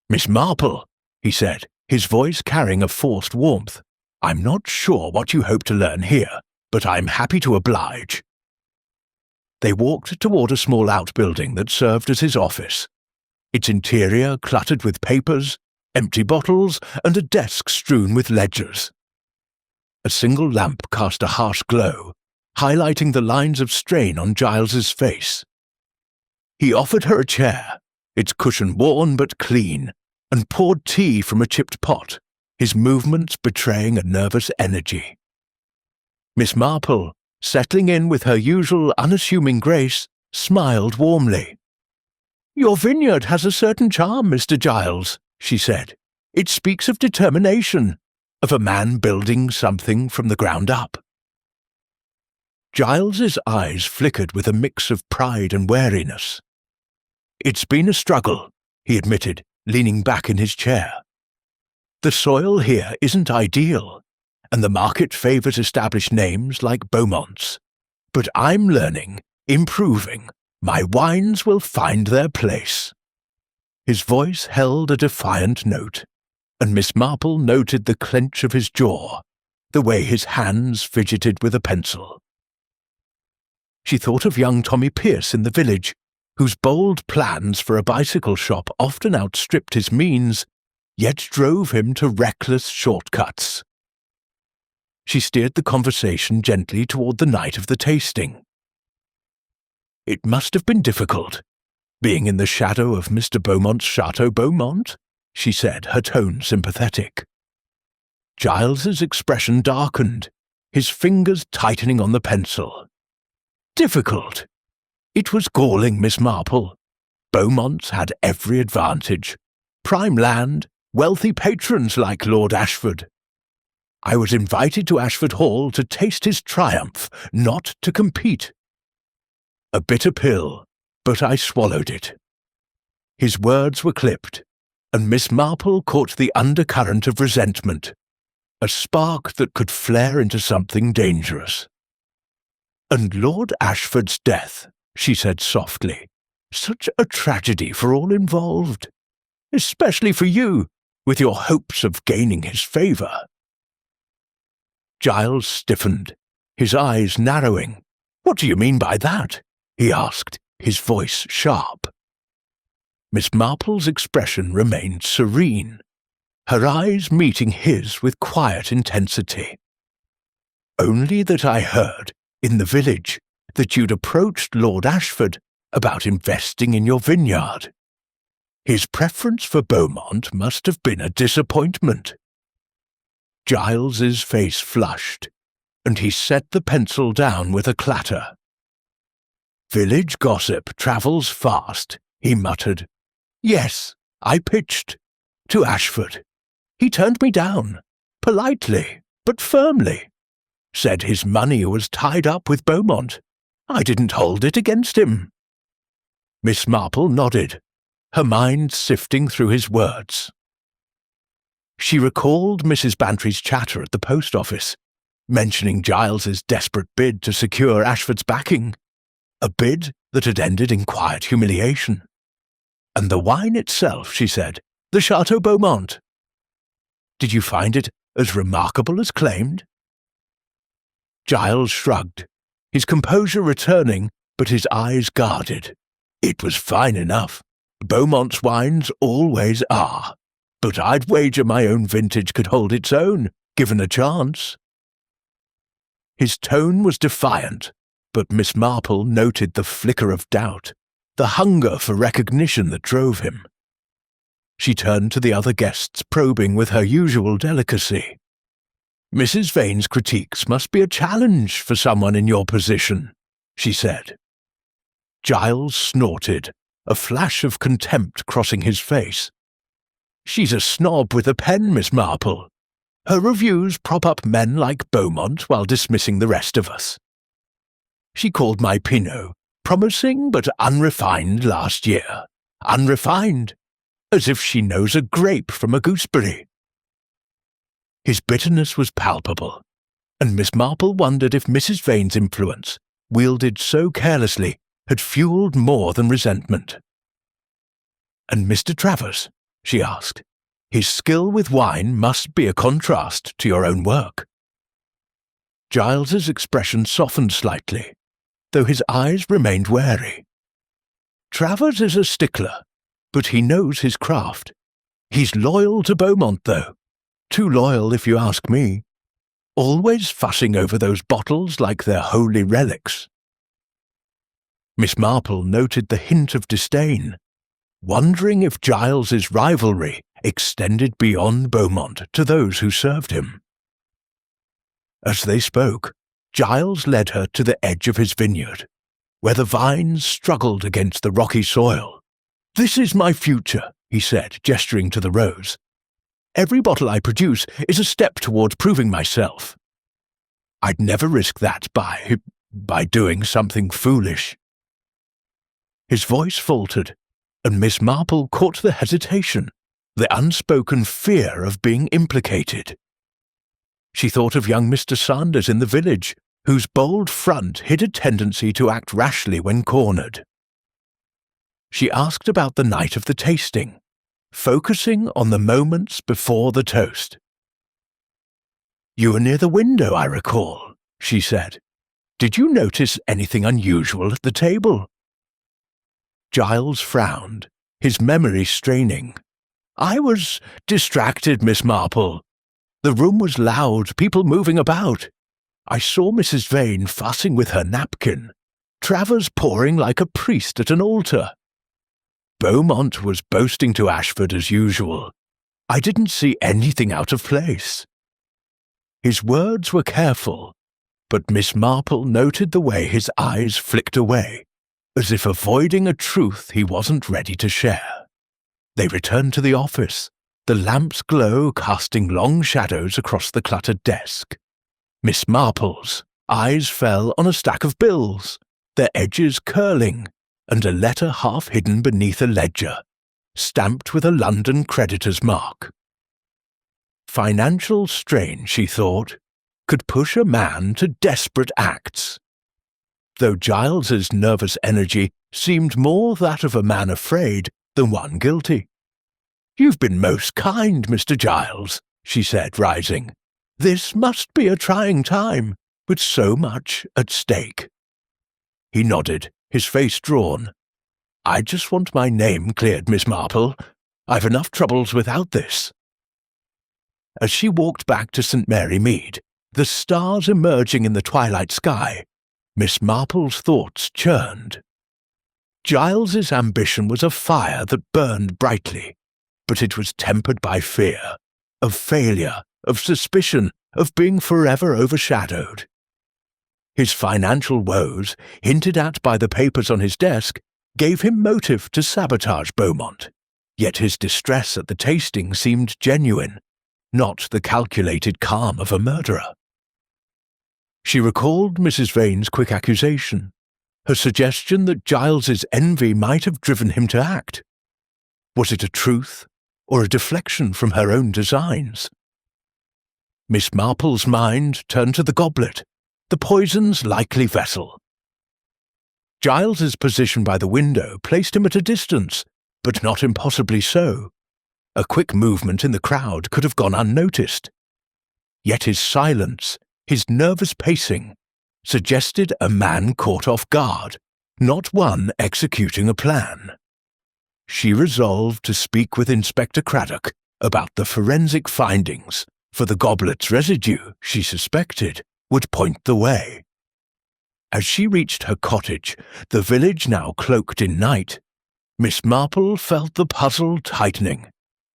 "Miss Marple," he said, his voice carrying a forced warmth, "I'm not sure what you hope to learn here, but I'm happy to oblige." They walked toward a small outbuilding that served as his office, its interior cluttered with papers, empty bottles, and a desk strewn with ledgers. A single lamp cast a harsh glow, highlighting the lines of strain on Giles's face. He offered her a chair, its cushion worn but clean, and poured tea from a chipped pot, his movements betraying a nervous energy. Miss Marple, settling in with her usual unassuming grace, smiled warmly. "Your vineyard has a certain charm, Mr. Giles," she said. "It speaks of determination, of a man building something from the ground up." Giles's eyes flickered with a mix of pride and wariness. "It's been a struggle," he admitted, leaning back in his chair. "The soil here isn't ideal, and the market favours established names like Beaumont's. But I'm learning, improving. My wines will find their place." His voice held a defiant note, and Miss Marple noted the clench of his jaw, the way his hands fidgeted with a pencil. She thought of young Tommy Pierce in the village, whose bold plans for a bicycle shop often outstripped his means, yet drove him to reckless shortcuts. She steered the conversation gently toward the night of the tasting. It must have been difficult, being in the shadow of Mr. Beaumont's Chateau Beaumont, she said, her tone sympathetic. Giles's expression darkened, his fingers tightening on the pencil. Difficult? It was galling, Miss Marple. Beaumont's had every advantage. Prime land, wealthy patrons like Lord Ashford. I was invited to Ashford Hall to taste his triumph, not to compete. A bitter pill, but I swallowed it. His words were clipped, and Miss Marple caught the undercurrent of resentment, a spark that could flare into something dangerous. And Lord Ashford's death, she said softly, such a tragedy for all involved, especially for you, with your hopes of gaining his favour. Giles stiffened, his eyes narrowing. What do you mean by that? He asked, his voice sharp. Miss Marple's expression remained serene, her eyes meeting his with quiet intensity. Only that I heard, in the village, that you'd approached Lord Ashford about investing in your vineyard. His preference for Beaumont must have been a disappointment. Giles's face flushed, and he set the pencil down with a clatter. Village gossip travels fast, he muttered. Yes, I pitched. To Ashford. He turned me down, politely, but firmly. Said his money was tied up with Beaumont. I didn't hold it against him. Miss Marple nodded, her mind sifting through his words. She recalled Mrs. Bantry's chatter at the post office, mentioning Giles's desperate bid to secure Ashford's backing, a bid that had ended in quiet humiliation. And the wine itself, she said, the Chateau Beaumont. Did you find it as remarkable as claimed? Giles shrugged, his composure returning, but his eyes guarded. It was fine enough. Beaumont's wines always are. But I'd wager my own vintage could hold its own, given a chance. His tone was defiant, but Miss Marple noted the flicker of doubt, the hunger for recognition that drove him. She turned to the other guests, probing with her usual delicacy. Mrs. Vane's critiques must be a challenge for someone in your position, she said. Giles snorted, a flash of contempt crossing his face. She's a snob with a pen, Miss Marple. Her reviews prop up men like Beaumont while dismissing the rest of us. She called my Pinot promising but unrefined last year. Unrefined, as if she knows a grape from a gooseberry. His bitterness was palpable, and Miss Marple wondered if Mrs. Vane's influence, wielded so carelessly, had fueled more than resentment. And Mr. Travers, she asked, his skill with wine must be a contrast to your own work. Giles's expression softened slightly, though his eyes remained wary. Travers is a stickler, but he knows his craft. He's loyal to Beaumont, though. Too loyal, if you ask me. Always fussing over those bottles like they're holy relics. Miss Marple noted the hint of disdain, wondering if Giles's rivalry extended beyond Beaumont to those who served him. As they spoke, Giles led her to the edge of his vineyard, where the vines struggled against the rocky soil. "This is my future," he said, gesturing to the rows. "Every bottle I produce is a step towards proving myself. I'd never risk that by doing something foolish." His voice faltered, and Miss Marple caught the hesitation, the unspoken fear of being implicated. She thought of young Mr. Sanders in the village, whose bold front hid a tendency to act rashly when cornered. She asked about the night of the tasting, focusing on the moments before the toast. "You were near the window, I recall," she said. "Did you notice anything unusual at the table?" Giles frowned, his memory straining. I was distracted, Miss Marple. The room was loud, people moving about. I saw Mrs. Vane fussing with her napkin, Travers pouring like a priest at an altar. Beaumont was boasting to Ashford as usual. I didn't see anything out of place. His words were careful, but Miss Marple noted the way his eyes flicked away, as if avoiding a truth he wasn't ready to share. They returned to the office, the lamp's glow casting long shadows across the cluttered desk. Miss Marple's eyes fell on a stack of bills, their edges curling, and a letter half hidden beneath a ledger, stamped with a London creditor's mark. Financial strain, she thought, could push a man to desperate acts. Though Giles's nervous energy seemed more that of a man afraid than one guilty. "You've been most kind, Mr. Giles," she said, rising. "This must be a trying time, with so much at stake." He nodded, his face drawn. "I just want my name cleared, Miss Marple. I've enough troubles without this." As she walked back to St. Mary Mead, the stars emerging in the twilight sky, Miss Marple's thoughts churned. Giles's ambition was a fire that burned brightly, but it was tempered by fear, of failure, of suspicion, of being forever overshadowed. His financial woes, hinted at by the papers on his desk, gave him motive to sabotage Beaumont, yet his distress at the tasting seemed genuine, not the calculated calm of a murderer. She recalled Mrs. Vane's quick accusation, her suggestion that Giles's envy might have driven him to act. Was it a truth, or a deflection from her own designs? Miss Marple's mind turned to the goblet, the poison's likely vessel. Giles's position by the window placed him at a distance, but not impossibly so. A quick movement in the crowd could have gone unnoticed. Yet his silence, his nervous pacing, suggested a man caught off guard, not one executing a plan. She resolved to speak with Inspector Craddock about the forensic findings, for the goblet's residue, she suspected, would point the way. As she reached her cottage, the village now cloaked in night, Miss Marple felt the puzzle tightening,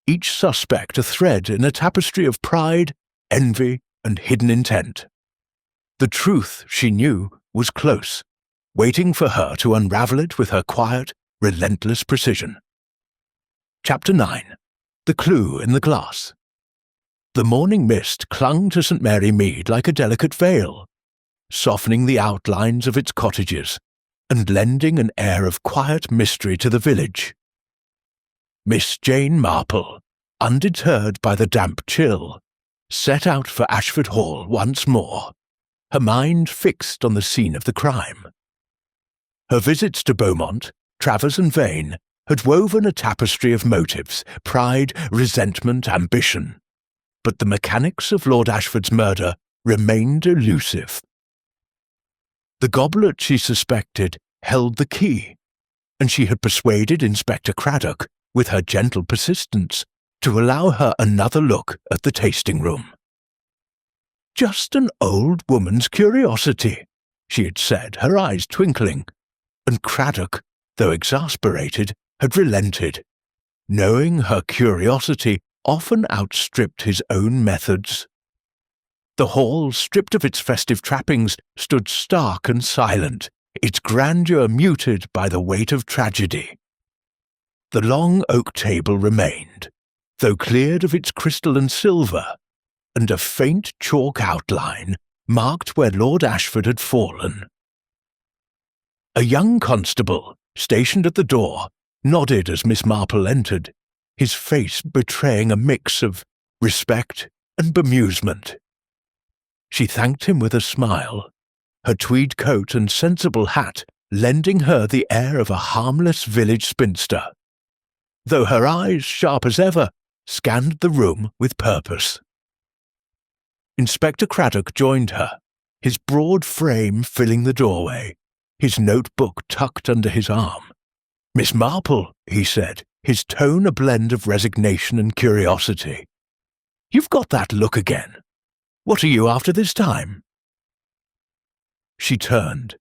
each suspect a thread in a tapestry of pride, envy, and hidden intent. The truth, she knew, was close, waiting for her to unravel it with her quiet, relentless precision. Chapter 9. The Clue in the Glass. The morning mist clung to St. Mary Mead like a delicate veil, softening the outlines of its cottages and lending an air of quiet mystery to the village. Miss Jane Marple, undeterred by the damp chill, set out for Ashford Hall once more, her mind fixed on the scene of the crime. Her visits to Beaumont, Travers and Vane had woven a tapestry of motives, pride, resentment, ambition, but the mechanics of Lord Ashford's murder remained elusive. The goblet, she suspected, held the key, and she had persuaded Inspector Craddock, with her gentle persistence, to allow her another look at the tasting room. "Just an old woman's curiosity," she had said, her eyes twinkling, and Craddock, though exasperated, had relented, knowing her curiosity often outstripped his own methods. The hall, stripped of its festive trappings, stood stark and silent, its grandeur muted by the weight of tragedy. The long oak table remained, though cleared of its crystal and silver, and a faint chalk outline marked where Lord Ashford had fallen. A young constable, stationed at the door, nodded as Miss Marple entered, his face betraying a mix of respect and bemusement. She thanked him with a smile, her tweed coat and sensible hat lending her the air of a harmless village spinster, though her eyes, sharp as ever, scanned the room with purpose. Inspector Craddock joined her, his broad frame filling the doorway, his notebook tucked under his arm. "Miss Marple," he said, his tone a blend of resignation and curiosity. "You've got that look again. What are you after this time?" She turned,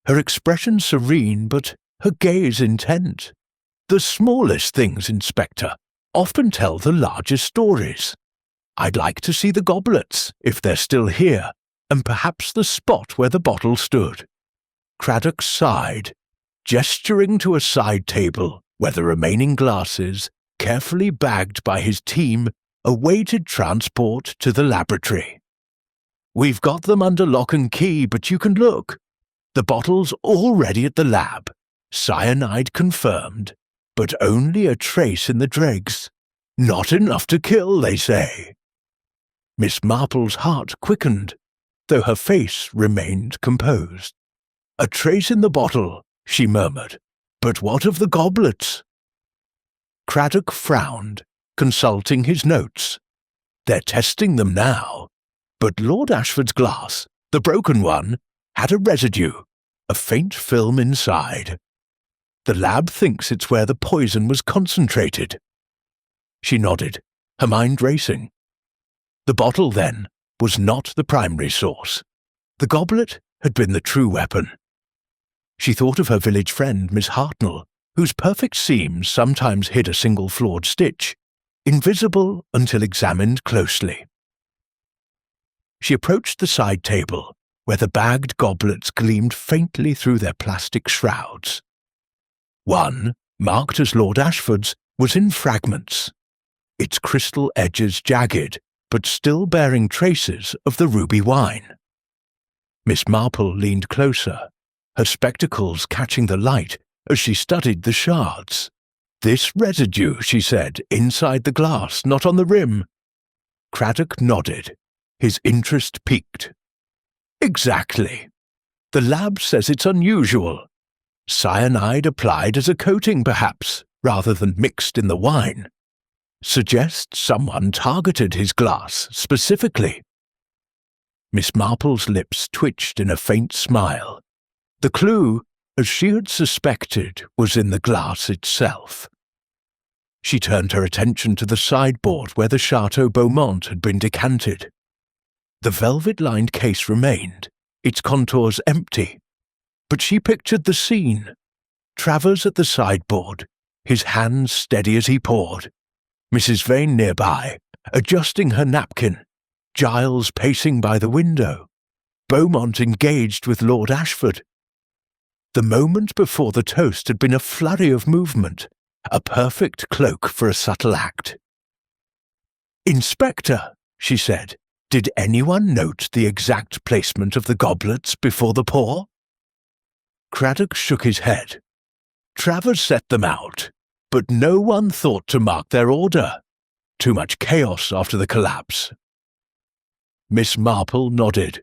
her expression serene but her gaze intent. "The smallest things, Inspector, often tell the largest stories. I'd like to see the goblets, if they're still here, and perhaps the spot where the bottle stood." Craddock sighed, gesturing to a side table where the remaining glasses, carefully bagged by his team, awaited transport to the laboratory. "We've got them under lock and key, but you can look. The bottle's already at the lab. Cyanide confirmed, but only a trace in the dregs. Not enough to kill, they say." Miss Marple's heart quickened, though her face remained composed. "A trace in the bottle," she murmured. "But what of the goblets?" Craddock frowned, consulting his notes. "They're testing them now. But Lord Ashford's glass, the broken one, had a residue, a faint film inside. The lab thinks it's where the poison was concentrated." She nodded, her mind racing. The bottle, then, was not the primary source. The goblet had been the true weapon. She thought of her village friend, Miss Hartnell, whose perfect seams sometimes hid a single flawed stitch, invisible until examined closely. She approached the side table, where the bagged goblets gleamed faintly through their plastic shrouds. One, marked as Lord Ashford's, was in fragments, its crystal edges jagged, but still bearing traces of the ruby wine. Miss Marple leaned closer, her spectacles catching the light as she studied the shards. "This residue," she said, "inside the glass, not on the rim." Craddock nodded, his interest piqued. "Exactly. The lab says it's unusual. Cyanide applied as a coating, perhaps, rather than mixed in the wine. Suggests someone targeted his glass specifically." Miss Marple's lips twitched in a faint smile. The clue, as she had suspected, was in the glass itself. She turned her attention to the sideboard where the Chateau Beaumont had been decanted. The velvet-lined case remained, its contours empty, but she pictured the scene. Travers at the sideboard, his hands steady as he poured. Mrs. Vane nearby, adjusting her napkin. Giles pacing by the window. Beaumont engaged with Lord Ashford. The moment before the toast had been a flurry of movement, a perfect cloak for a subtle act. "Inspector," she said, "did anyone note the exact placement of the goblets before the pour?" Craddock shook his head. "Travers set them out, but no one thought to mark their order. Too much chaos after the collapse." Miss Marple nodded,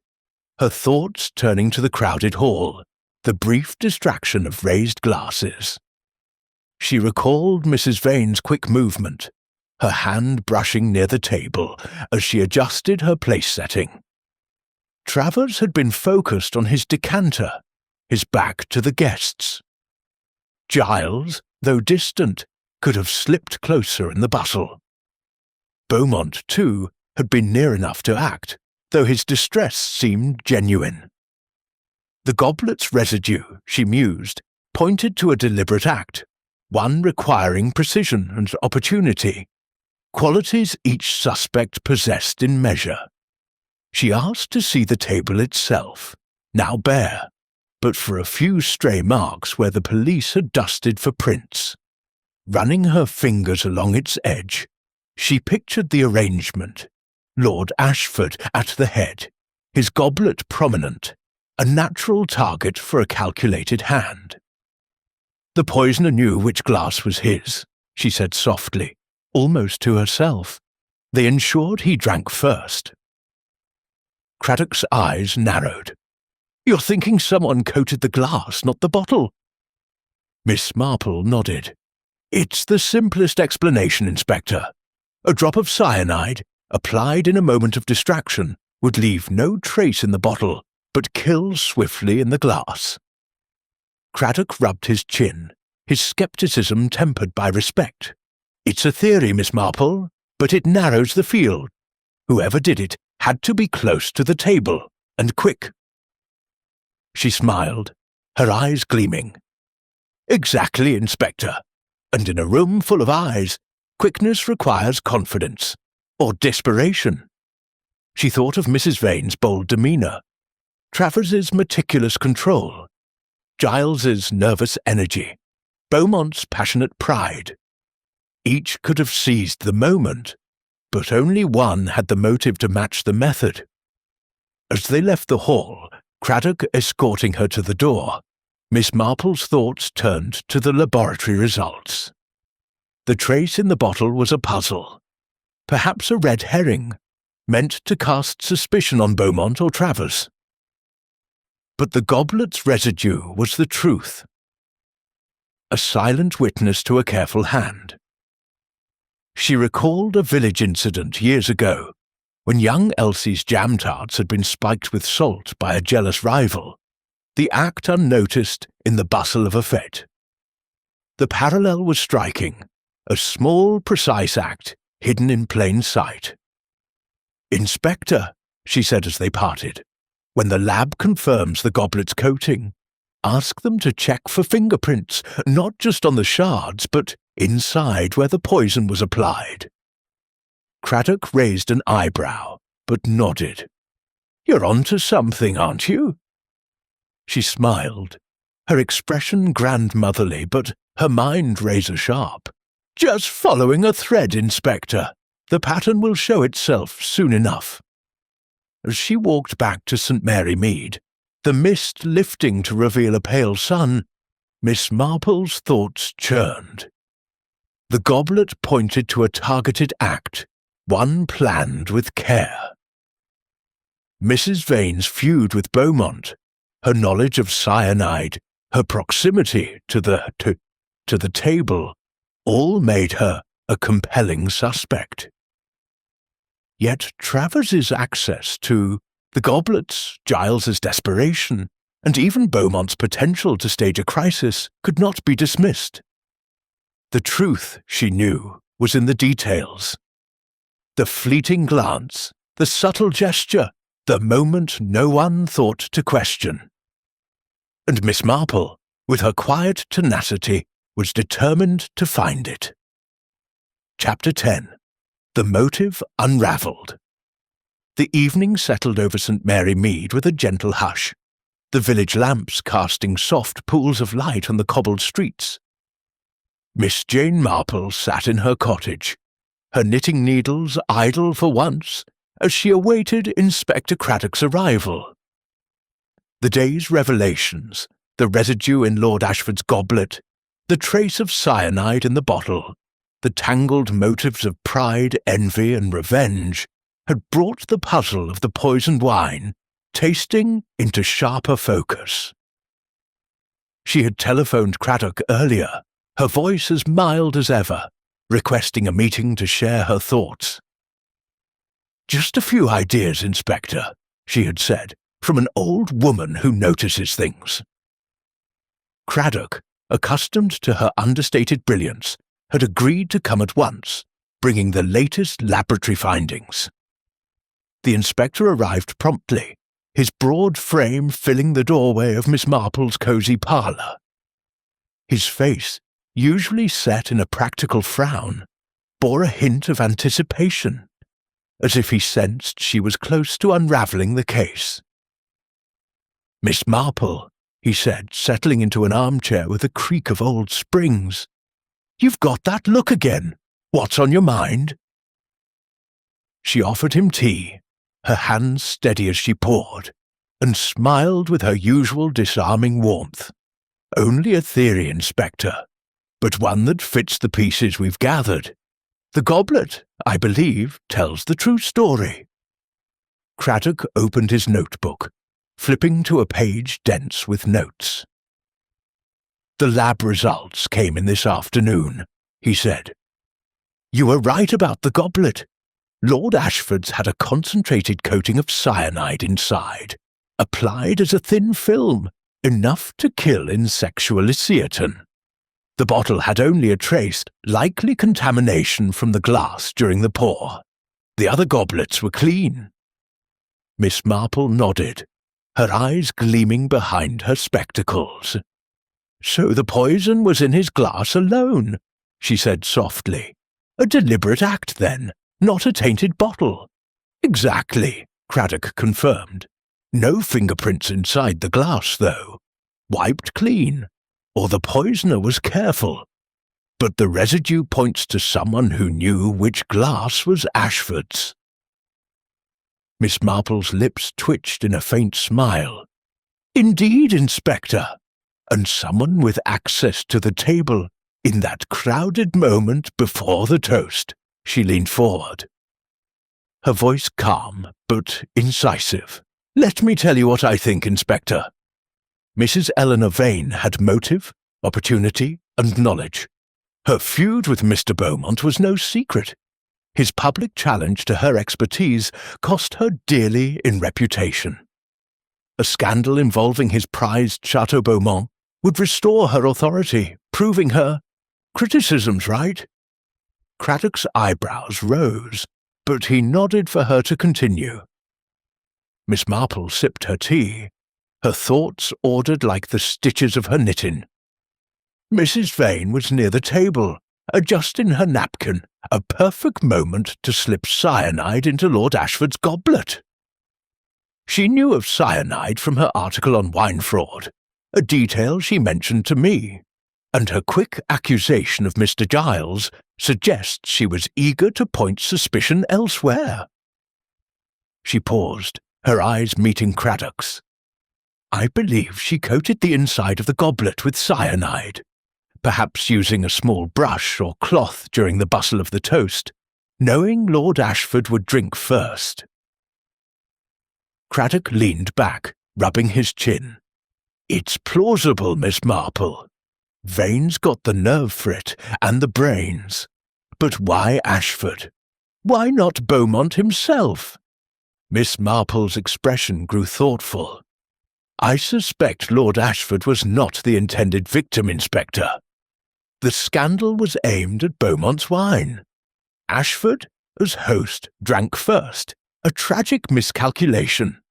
her thoughts turning to the crowded hall, the brief distraction of raised glasses. She recalled Mrs. Vane's quick movement, her hand brushing near the table as she adjusted her place-setting. Travers had been focused on his decanter, his back to the guests. Giles, though distant, could have slipped closer in the bustle. Beaumont, too, had been near enough to act, though his distress seemed genuine. The goblet's residue, she mused, pointed to a deliberate act, one requiring precision and opportunity, qualities each suspect possessed in measure. She asked to see the table itself, now bare, but for a few stray marks where the police had dusted for prints. Running her fingers along its edge, she pictured the arrangement. Lord Ashford at the head, his goblet prominent, a natural target for a calculated hand. "The poisoner knew which glass was his," she said softly, almost to herself. "They ensured he drank first." Craddock's eyes narrowed. "You're thinking someone coated the glass, not the bottle?" Miss Marple nodded. "It's the simplest explanation, Inspector. A drop of cyanide, applied in a moment of distraction, would leave no trace in the bottle, but kill swiftly in the glass." Craddock rubbed his chin, his scepticism tempered by respect. "It's a theory, Miss Marple, but it narrows the field. Whoever did it had to be close to the table, and quick." She smiled, her eyes gleaming. "Exactly, Inspector. And in a room full of eyes, quickness requires confidence, or desperation." She thought of Mrs. Vane's bold demeanour, Travers's meticulous control, Giles's nervous energy, Beaumont's passionate pride. Each could have seized the moment, but only one had the motive to match the method. As they left the hall, Craddock escorting her to the door, Miss Marple's thoughts turned to the laboratory results. The trace in the bottle was a puzzle, perhaps a red herring, meant to cast suspicion on Beaumont or Travers. But the goblet's residue was the truth, a silent witness to a careful hand. She recalled a village incident years ago, when young Elsie's jam tarts had been spiked with salt by a jealous rival, the act unnoticed in the bustle of a fete. The parallel was striking, a small, precise act hidden in plain sight. "Inspector," she said as they parted, "when the lab confirms the goblet's coating, ask them to check for fingerprints, not just on the shards, but inside where the poison was applied." Craddock raised an eyebrow, but nodded. "You're onto something, aren't you?" She smiled, her expression grandmotherly, but her mind razor-sharp. "Just following a thread, Inspector. The pattern will show itself soon enough." As she walked back to St. Mary Mead, the mist lifting to reveal a pale sun, Miss Marple's thoughts churned. The goblet pointed to a targeted act, one planned with care. Mrs. Vane's feud with Beaumont, her knowledge of cyanide, her proximity to the table, all made her a compelling suspect. Yet Travers's access to the goblets, Giles's desperation, and even Beaumont's potential to stage a crisis could not be dismissed. The truth, she knew, was in the details. The fleeting glance, the subtle gesture, the moment no one thought to question. And Miss Marple, with her quiet tenacity, was determined to find it. Chapter 10. The Motive Unravelled. The evening settled over St. Mary Mead with a gentle hush, the village lamps casting soft pools of light on the cobbled streets. Miss Jane Marple sat in her cottage, her knitting needles idle for once, as she awaited Inspector Craddock's arrival. The day's revelations, the residue in Lord Ashford's goblet, the trace of cyanide in the bottle, the tangled motives of pride, envy, and revenge, had brought the puzzle of the poisoned wine, tasting, into sharper focus. She had telephoned Craddock earlier, her voice as mild as ever, requesting a meeting to share her thoughts. "Just a few ideas, Inspector," she had said, "from an old woman who notices things." Craddock, accustomed to her understated brilliance, had agreed to come at once, bringing the latest laboratory findings. The inspector arrived promptly, his broad frame filling the doorway of Miss Marple's cosy parlour. His face, usually set in a practical frown, bore a hint of anticipation, as if he sensed she was close to unravelling the case. "Miss Marple," he said, settling into an armchair with a creak of old springs, "you've got that look again. What's on your mind?" She offered him tea, her hands steady as she poured, and smiled with her usual disarming warmth. "Only a theory, Inspector, but one that fits the pieces we've gathered. The goblet, I believe, tells the true story." Craddock opened his notebook, flipping to a page dense with notes. "The lab results came in this afternoon," he said. "You were right about the goblet. Lord Ashford's had a concentrated coating of cyanide inside, applied as a thin film, enough to kill insectual Lyciaton. The bottle had only a trace, likely contamination from the glass during the pour. The other goblets were clean. Miss Marple nodded, her eyes gleaming behind her spectacles. "So the poison was in his glass alone," she said softly. "A deliberate act, then, not a tainted bottle." "Exactly," Craddock confirmed. "No fingerprints inside the glass, though. Wiped clean. Or the poisoner was careful. But the residue points to someone who knew which glass was Ashford's." Miss Marple's lips twitched in a faint smile. "Indeed, Inspector. And someone with access to the table in that crowded moment before the toast." She leaned forward, her voice calm but incisive. "Let me tell you what I think, Inspector. Mrs. Eleanor Vane had motive, opportunity, and knowledge. Her feud with Mr. Beaumont was no secret. His public challenge to her expertise cost her dearly in reputation. A scandal involving his prized Chateau Beaumont would restore her authority, proving her criticisms right." Craddock's eyebrows rose, but he nodded for her to continue. Miss Marple sipped her tea, her thoughts ordered like the stitches of her knitting. Mrs. Vane was near the table, adjusting her napkin, a perfect moment to slip cyanide into Lord Ashford's goblet. She knew of cyanide from her article on wine fraud, a detail she mentioned to me, and her quick accusation of Mr. Giles suggests she was eager to point suspicion elsewhere. She paused, her eyes meeting Craddock's. "I believe she coated the inside of the goblet with cyanide, perhaps using a small brush or cloth during the bustle of the toast, knowing Lord Ashford would drink first." Craddock leaned back, rubbing his chin. "It's plausible, Miss Marple. Vane's got the nerve for it, and the brains. But why Ashford? Why not Beaumont himself?" Miss Marple's expression grew thoughtful. "I suspect Lord Ashford was not the intended victim, Inspector. The scandal was aimed at Beaumont's wine. Ashford, as host, drank first, a tragic miscalculation.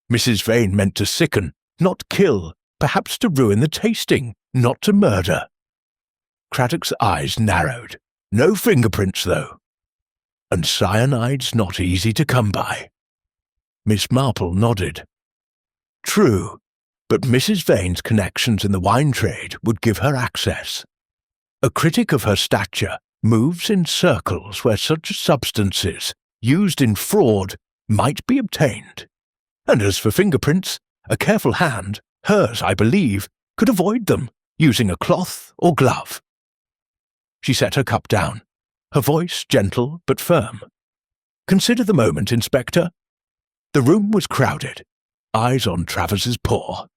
Mrs. Vane meant to sicken, not kill, perhaps to ruin the tasting, not to murder." Craddock's eyes narrowed. "No fingerprints, though. And cyanide's not easy to come by." Miss Marple nodded. "True, but Mrs. Vane's connections in the wine trade would give her access. A critic of her stature moves in circles where such substances, used in fraud, might be obtained. And as for fingerprints, a careful hand, hers, I believe, could avoid them, using a cloth or glove." She set her cup down, her voice gentle but firm. "Consider the moment, Inspector." The room was crowded, eyes on Travers's paw.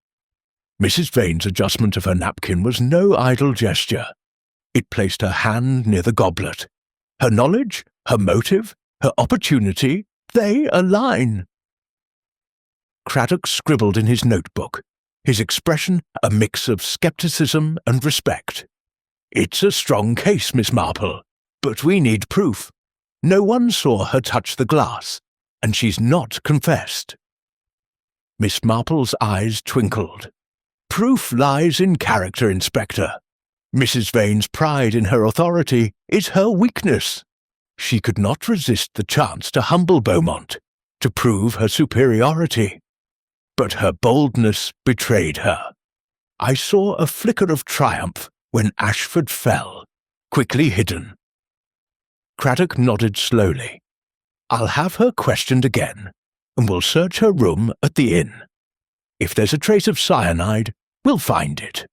Mrs. Vane's adjustment of her napkin was no idle gesture. It placed her hand near the goblet. Her knowledge, her motive, her opportunity, they align. Craddock scribbled in his notebook, his expression a mix of skepticism and respect. "It's a strong case, Miss Marple, but we need proof. No one saw her touch the glass, and she's not confessed." Miss Marple's eyes twinkled. "Proof lies in character, Inspector. Mrs. Vane's pride in her authority is her weakness. She could not resist the chance to humble Beaumont, to prove her superiority. But her boldness betrayed her. I saw a flicker of triumph when Ashford fell, quickly hidden." Craddock nodded slowly. "I'll have her questioned again, and we'll search her room at the inn. If there's a trace of cyanide, we'll find it."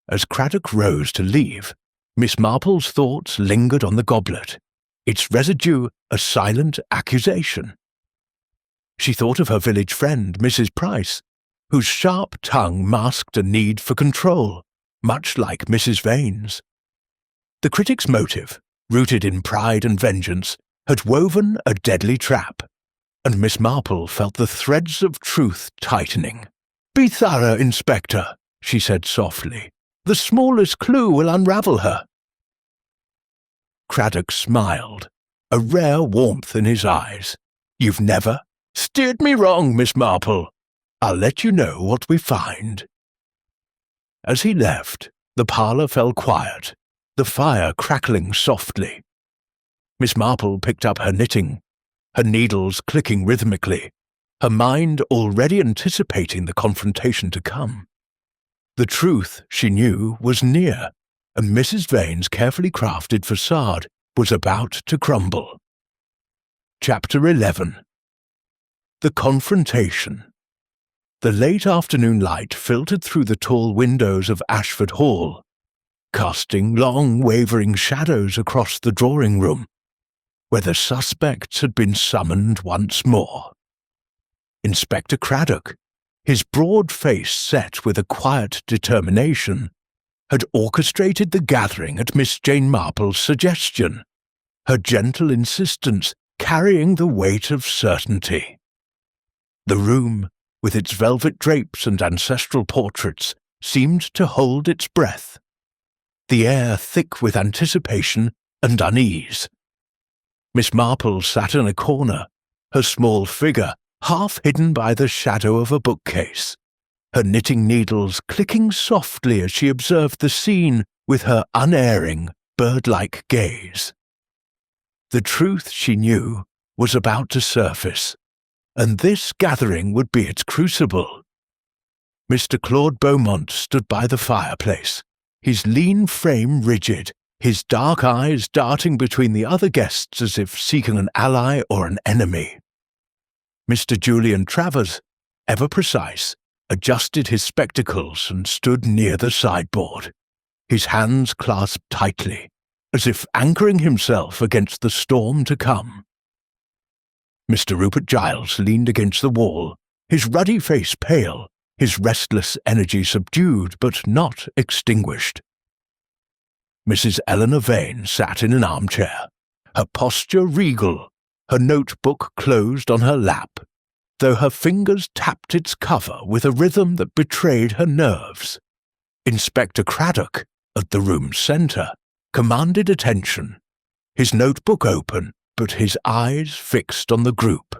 As Craddock rose to leave, Miss Marple's thoughts lingered on the goblet, its residue a silent accusation. She thought of her village friend, Mrs. Price, whose sharp tongue masked a need for control, much like Mrs. Vane's. The critic's motive, rooted in pride and vengeance, had woven a deadly trap, and Miss Marple felt the threads of truth tightening. "Be thorough, Inspector," she said softly. The smallest clue will unravel her." Craddock smiled, a rare warmth in his eyes. "You've never steered me wrong, Miss Marple. I'll let you know what we find." As he left, the parlour fell quiet, the fire crackling softly. Miss Marple picked up her knitting, her needles clicking rhythmically, her mind already anticipating the confrontation to come. The truth, she knew, was near, and Mrs. Vane's carefully crafted facade was about to crumble. Chapter 11. The Confrontation. The late afternoon light filtered through the tall windows of Ashford Hall, casting long wavering shadows across the drawing-room, where the suspects had been summoned once more. Inspector Craddock, his broad face set with a quiet determination, had orchestrated the gathering at Miss Jane Marple's suggestion, her gentle insistence carrying the weight of certainty. The room, with its velvet drapes and ancestral portraits, seemed to hold its breath, the air thick with anticipation and unease. Miss Marple sat in a corner, her small figure half hidden by the shadow of a bookcase, her knitting needles clicking softly as she observed the scene with her unerring, bird-like gaze. The truth, she knew, was about to surface, and this gathering would be its crucible. Mr. Claude Beaumont stood by the fireplace, his lean frame rigid, his dark eyes darting between the other guests as if seeking an ally or an enemy. Mr. Julian Travers, ever precise, adjusted his spectacles and stood near the sideboard, his hands clasped tightly, as if anchoring himself against the storm to come. Mr. Rupert Giles leaned against the wall, his ruddy face pale, his restless energy subdued but not extinguished. Mrs. Eleanor Vane sat in an armchair, her posture regal, her notebook closed on her lap, though her fingers tapped its cover with a rhythm that betrayed her nerves. Inspector Craddock, at the room's centre, commanded attention, his notebook open, but his eyes fixed on the group.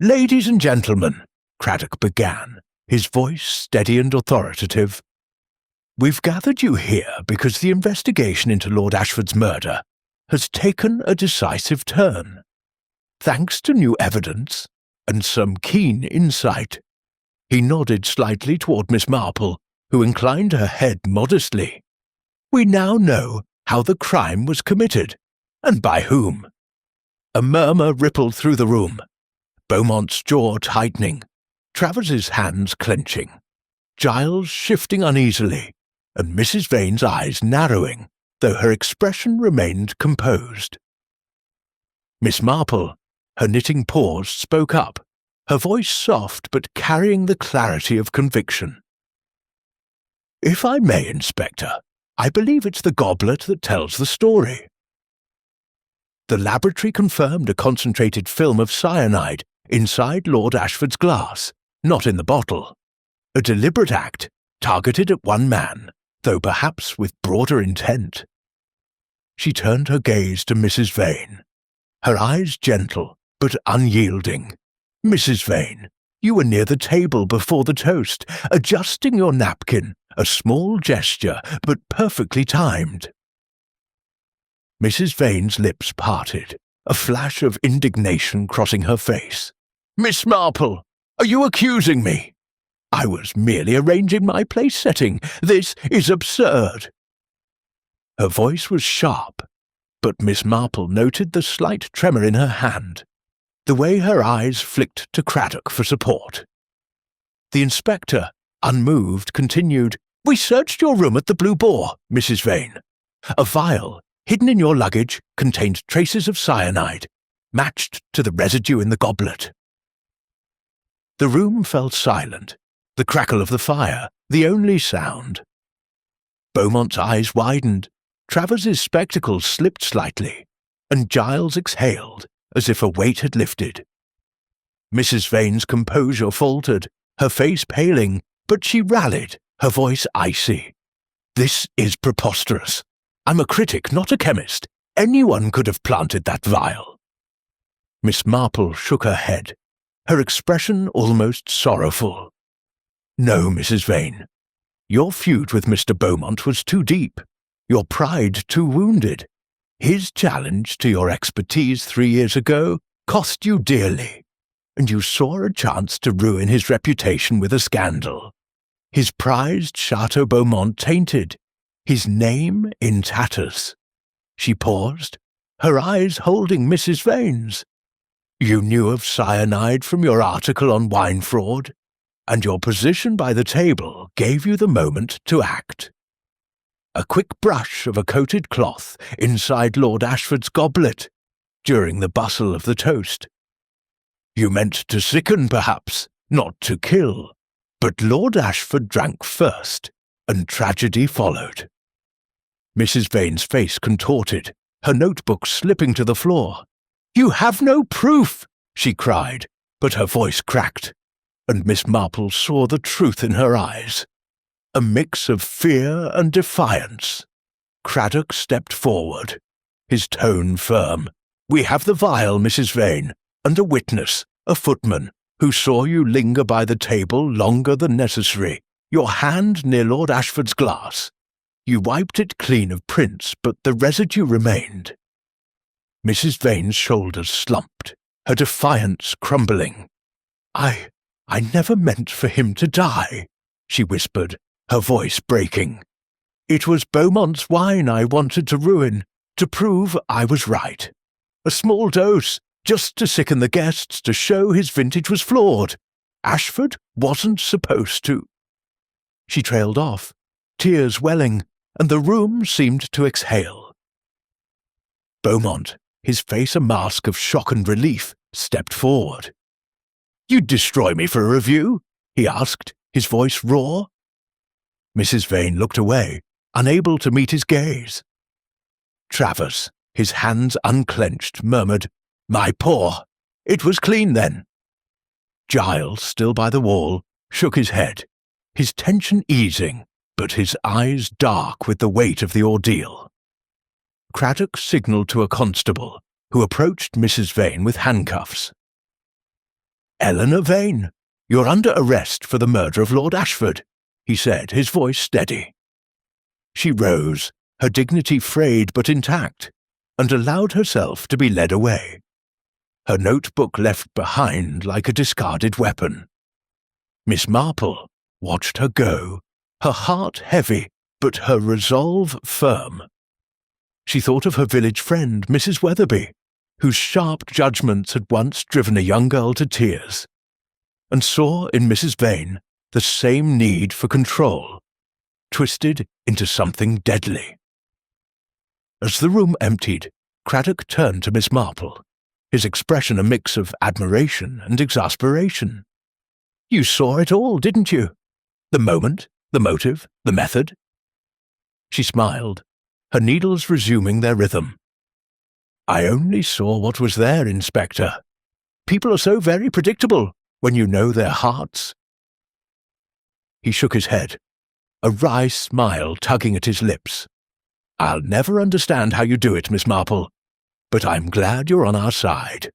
"Ladies and gentlemen," Craddock began, his voice steady and authoritative, "we've gathered you here because the investigation into Lord Ashford's murder has taken a decisive turn. Thanks to new evidence and some keen insight." He nodded slightly toward Miss Marple, who inclined her head modestly. "We now know how the crime was committed, and by whom." A murmur rippled through the room, Beaumont's jaw tightening, Travers's hands clenching, Giles shifting uneasily, and Mrs. Vane's eyes narrowing, though her expression remained composed. Miss Marple, her knitting paws, spoke up, her voice soft but carrying the clarity of conviction. "If I may, Inspector, I believe it's the goblet that tells the story." The laboratory confirmed a concentrated film of cyanide inside Lord Ashford's glass, not in the bottle. A deliberate act, targeted at one man, though perhaps with broader intent. She turned her gaze to Mrs. Vane, her eyes gentle but unyielding. "Mrs. Vane, you were near the table before the toast, adjusting your napkin, a small gesture, but perfectly timed." Mrs. Vane's lips parted, a flash of indignation crossing her face. "Miss Marple, are you accusing me? I was merely arranging my place-setting. This is absurd." Her voice was sharp, but Miss Marple noted the slight tremor in her hand, the way her eyes flicked to Craddock for support. The inspector, unmoved, continued, "We searched your room at the Blue Boar, Mrs. Vane. A vial, hidden in your luggage, contained traces of cyanide, matched to the residue in the goblet." The room fell silent, the crackle of the fire, the only sound. Beaumont's eyes widened, Travers's spectacles slipped slightly, and Giles exhaled, as if a weight had lifted. Mrs. Vane's composure faltered, her face paling, but she rallied, her voice icy. This is preposterous. I'm a critic, not a chemist. Anyone could have planted that vial." Miss Marple shook her head, her expression almost sorrowful. "No, Mrs. Vane. Your feud with Mr. Beaumont was too deep, your pride too wounded. His challenge to your expertise 3 years ago cost you dearly, and you saw a chance to ruin his reputation with a scandal. His prized Chateau Beaumont tainted, his name in tatters." She paused, her eyes holding Mrs. Vane's. "You knew of cyanide from your article on wine fraud, and your position by the table gave you the moment to act. A quick brush of a coated cloth inside Lord Ashford's goblet during the bustle of the toast. You meant to sicken, perhaps, not to kill, but Lord Ashford drank first, and tragedy followed." Mrs. Vane's face contorted, her notebook slipping to the floor. "You have no proof!" she cried, but her voice cracked, and Miss Marple saw the truth in her eyes. A mix of fear and defiance. Craddock stepped forward, his tone firm. "We have the vial, Mrs. Vane, and a witness, a footman, who saw you linger by the table longer than necessary, your hand near Lord Ashford's glass. You wiped it clean of prints, but the residue remained." Mrs. Vane's shoulders slumped, her defiance crumbling. I never meant for him to die," she whispered, her voice breaking. "It was Beaumont's wine I wanted to ruin, to prove I was right. A small dose, just to sicken the guests, to show his vintage was flawed. Ashford wasn't supposed to." She trailed off, tears welling, and the room seemed to exhale. Beaumont, his face a mask of shock and relief, stepped forward. "You'd destroy me for a review?" he asked, his voice raw. Mrs. Vane looked away, unable to meet his gaze. Travers, his hands unclenched, murmured, "My paw! It was clean then." Giles, still by the wall, shook his head, his tension easing, but his eyes dark with the weight of the ordeal. Craddock signalled to a constable, who approached Mrs. Vane with handcuffs. "Eleanor Vane, you're under arrest for the murder of Lord Ashford," he said, his voice steady. She rose, her dignity frayed but intact, and allowed herself to be led away, her notebook left behind like a discarded weapon. Miss Marple watched her go, her heart heavy, but her resolve firm. She thought of her village friend, Mrs. Weatherby, whose sharp judgments had once driven a young girl to tears, and saw in Mrs. Vane the same need for control, twisted into something deadly. As the room emptied, Craddock turned to Miss Marple, his expression a mix of admiration and exasperation. "You saw it all, didn't you? The moment, the motive, the method?" She smiled, her needles resuming their rhythm. "I only saw what was there, Inspector. People are so very predictable when you know their hearts." He shook his head, a wry smile tugging at his lips. "I'll never understand how you do it, Miss Marple, but I'm glad you're on our side."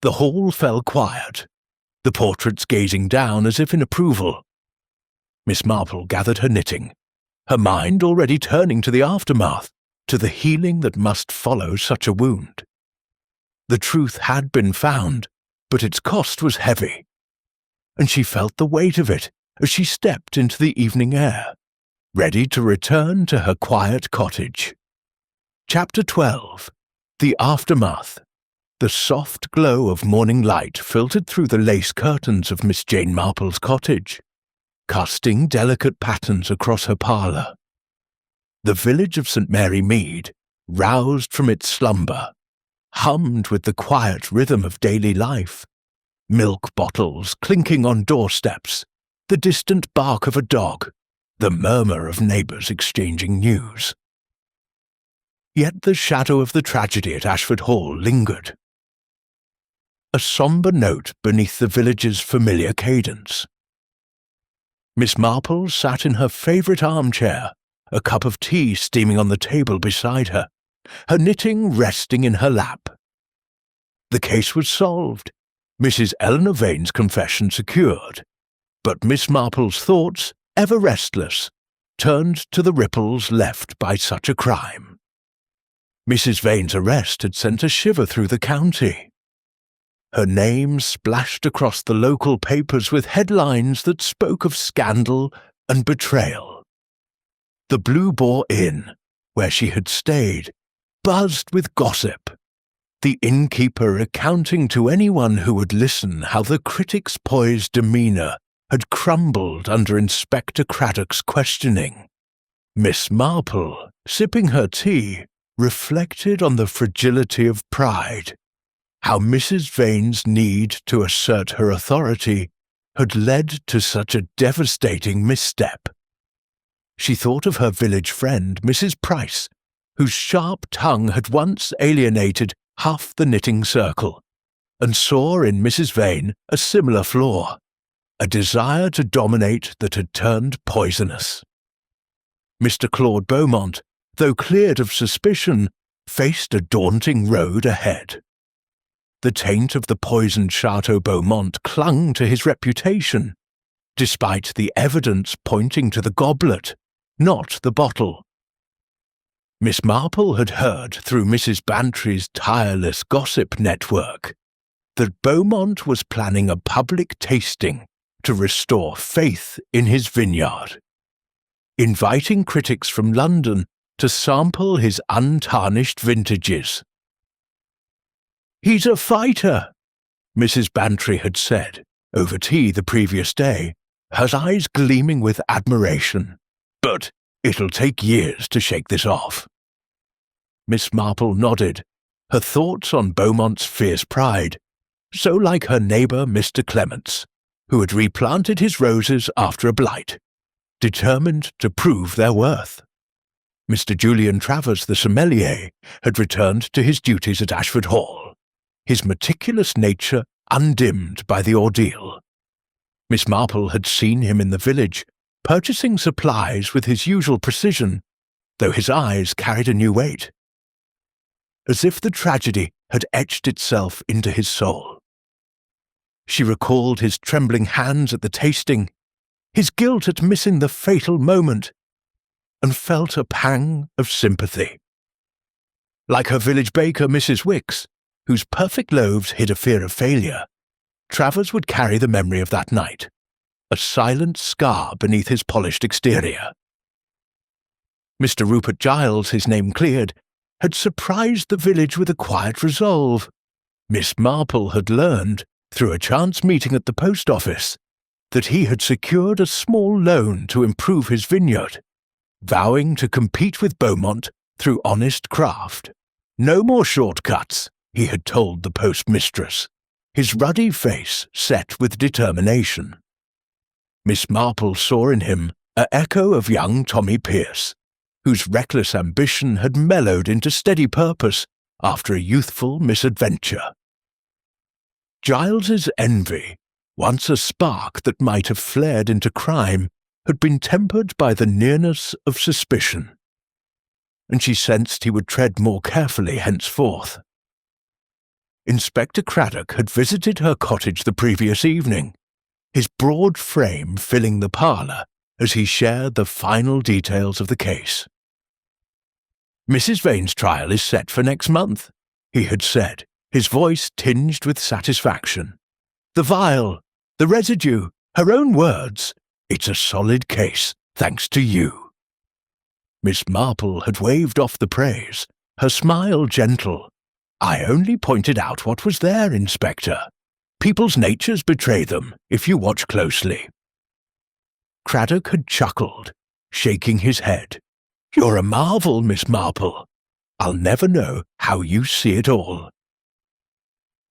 The hall fell quiet, the portraits gazing down as if in approval. Miss Marple gathered her knitting, her mind already turning to the aftermath, to the healing that must follow such a wound. The truth had been found, but its cost was heavy, and she felt the weight of it as she stepped into the evening air, ready to return to her quiet cottage. Chapter 12. The Aftermath. The soft glow of morning light filtered through the lace curtains of Miss Jane Marple's cottage, casting delicate patterns across her parlour. The village of St. Mary Mead, roused from its slumber, hummed with the quiet rhythm of daily life, milk bottles clinking on doorsteps, the distant bark of a dog, the murmur of neighbours exchanging news. Yet the shadow of the tragedy at Ashford Hall lingered, a sombre note beneath the village's familiar cadence. Miss Marple sat in her favourite armchair, a cup of tea steaming on the table beside her, her knitting resting in her lap. The case was solved, Mrs. Eleanor Vane's confession secured, but Miss Marple's thoughts, ever restless, turned to the ripples left by such a crime. Mrs. Vane's arrest had sent a shiver through the county. Her name splashed across the local papers with headlines that spoke of scandal and betrayal. The Blue Boar Inn, where she had stayed, buzzed with gossip, the innkeeper recounting to anyone who would listen how the critic's poised demeanour had crumbled under Inspector Craddock's questioning. Miss Marple, sipping her tea, reflected on the fragility of pride, how Mrs. Vane's need to assert her authority had led to such a devastating misstep. She thought of her village friend, Mrs. Price, whose sharp tongue had once alienated half the knitting circle, and saw in Mrs. Vane a similar flaw, a desire to dominate that had turned poisonous. Mr. Claude Beaumont, though cleared of suspicion, faced a daunting road ahead. The taint of the poisoned Chateau Beaumont clung to his reputation, despite the evidence pointing to the goblet, not the bottle. Miss Marple had heard through Mrs. Bantry's tireless gossip network that Beaumont was planning a public tasting to restore faith in his vineyard, inviting critics from London to sample his untarnished vintages. "He's a fighter," Mrs. Bantry had said over tea the previous day, her eyes gleaming with admiration. "But it'll take years to shake this off." Miss Marple nodded, her thoughts on Beaumont's fierce pride, so like her neighbour Mr. Clements, who had replanted his roses after a blight, determined to prove their worth. Mr. Julian Travers, the sommelier, had returned to his duties at Ashford Hall, his meticulous nature undimmed by the ordeal. Miss Marple had seen him in the village, purchasing supplies with his usual precision, though his eyes carried a new weight, as if the tragedy had etched itself into his soul. She recalled his trembling hands at the tasting, his guilt at missing the fatal moment, and felt a pang of sympathy. Like her village baker, Mrs. Wicks, whose perfect loaves hid a fear of failure, Travers would carry the memory of that night, a silent scar beneath his polished exterior. Mr. Rupert Giles, his name cleared, had surprised the village with a quiet resolve. Miss Marple had learned, through a chance meeting at the post office, that he had secured a small loan to improve his vineyard, vowing to compete with Beaumont through honest craft. No more shortcuts, he had told the postmistress, his ruddy face set with determination. Miss Marple saw in him an echo of young Tommy Pearce, whose reckless ambition had mellowed into steady purpose after a youthful misadventure. Giles's envy, once a spark that might have flared into crime, had been tempered by the nearness of suspicion, and she sensed he would tread more carefully henceforth. Inspector Craddock had visited her cottage the previous evening, his broad frame filling the parlour as he shared the final details of the case. "Mrs. Vane's trial is set for next month," he had said, his voice tinged with satisfaction. "The vial, the residue, her own words. It's a solid case, thanks to you." Miss Marple had waved off the praise, her smile gentle. "I only pointed out what was there, Inspector. People's natures betray them, if you watch closely." Craddock had chuckled, shaking his head. "You're a marvel, Miss Marple. I'll never know how you see it all."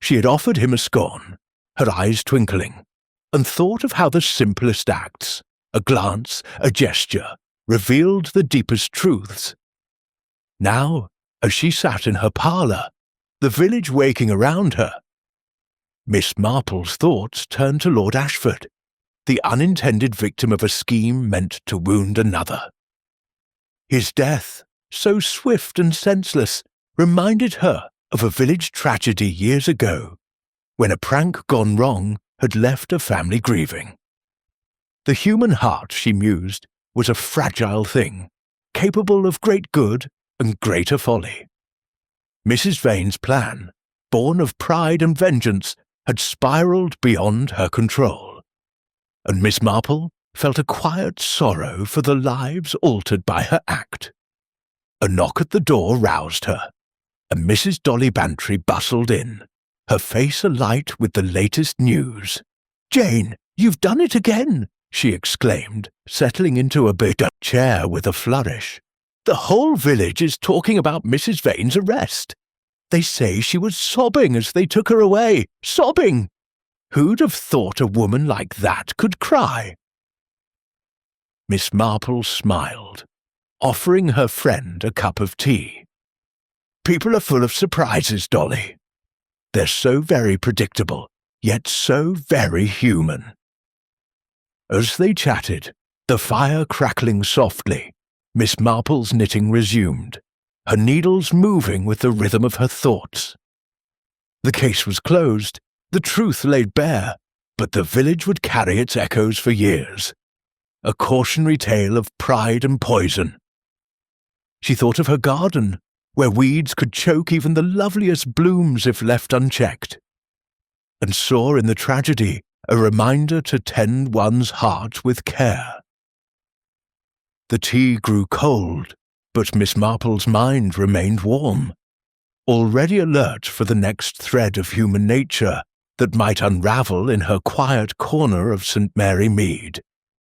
She had offered him a scone, her eyes twinkling, and thought of how the simplest acts, a glance, a gesture, revealed the deepest truths. Now, as she sat in her parlour, the village waking around her, Miss Marple's thoughts turned to Lord Ashford, the unintended victim of a scheme meant to wound another. His death, so swift and senseless, reminded her of a village tragedy years ago, when a prank gone wrong had left a family grieving. The human heart, she mused, was a fragile thing, capable of great good and greater folly. Mrs. Vane's plan, born of pride and vengeance, had spiralled beyond her control, and Miss Marple felt a quiet sorrow for the lives altered by her act. A knock at the door roused her, and Mrs. Dolly Bantry bustled in, her face alight with the latest news. "Jane, you've done it again!" she exclaimed, settling into a big chair with a flourish. "The whole village is talking about Mrs. Vane's arrest. They say she was sobbing as they took her away, sobbing! Who'd have thought a woman like that could cry?" Miss Marple smiled, offering her friend a cup of tea. "People are full of surprises, Dolly. They're so very predictable, yet so very human." As they chatted, the fire crackling softly, Miss Marple's knitting resumed, her needles moving with the rhythm of her thoughts. The case was closed, the truth laid bare, but the village would carry its echoes for years. A cautionary tale of pride and poison. She thought of her garden, where weeds could choke even the loveliest blooms if left unchecked, and saw in the tragedy a reminder to tend one's heart with care. The tea grew cold, but Miss Marple's mind remained warm, already alert for the next thread of human nature that might unravel in her quiet corner of St. Mary Mead.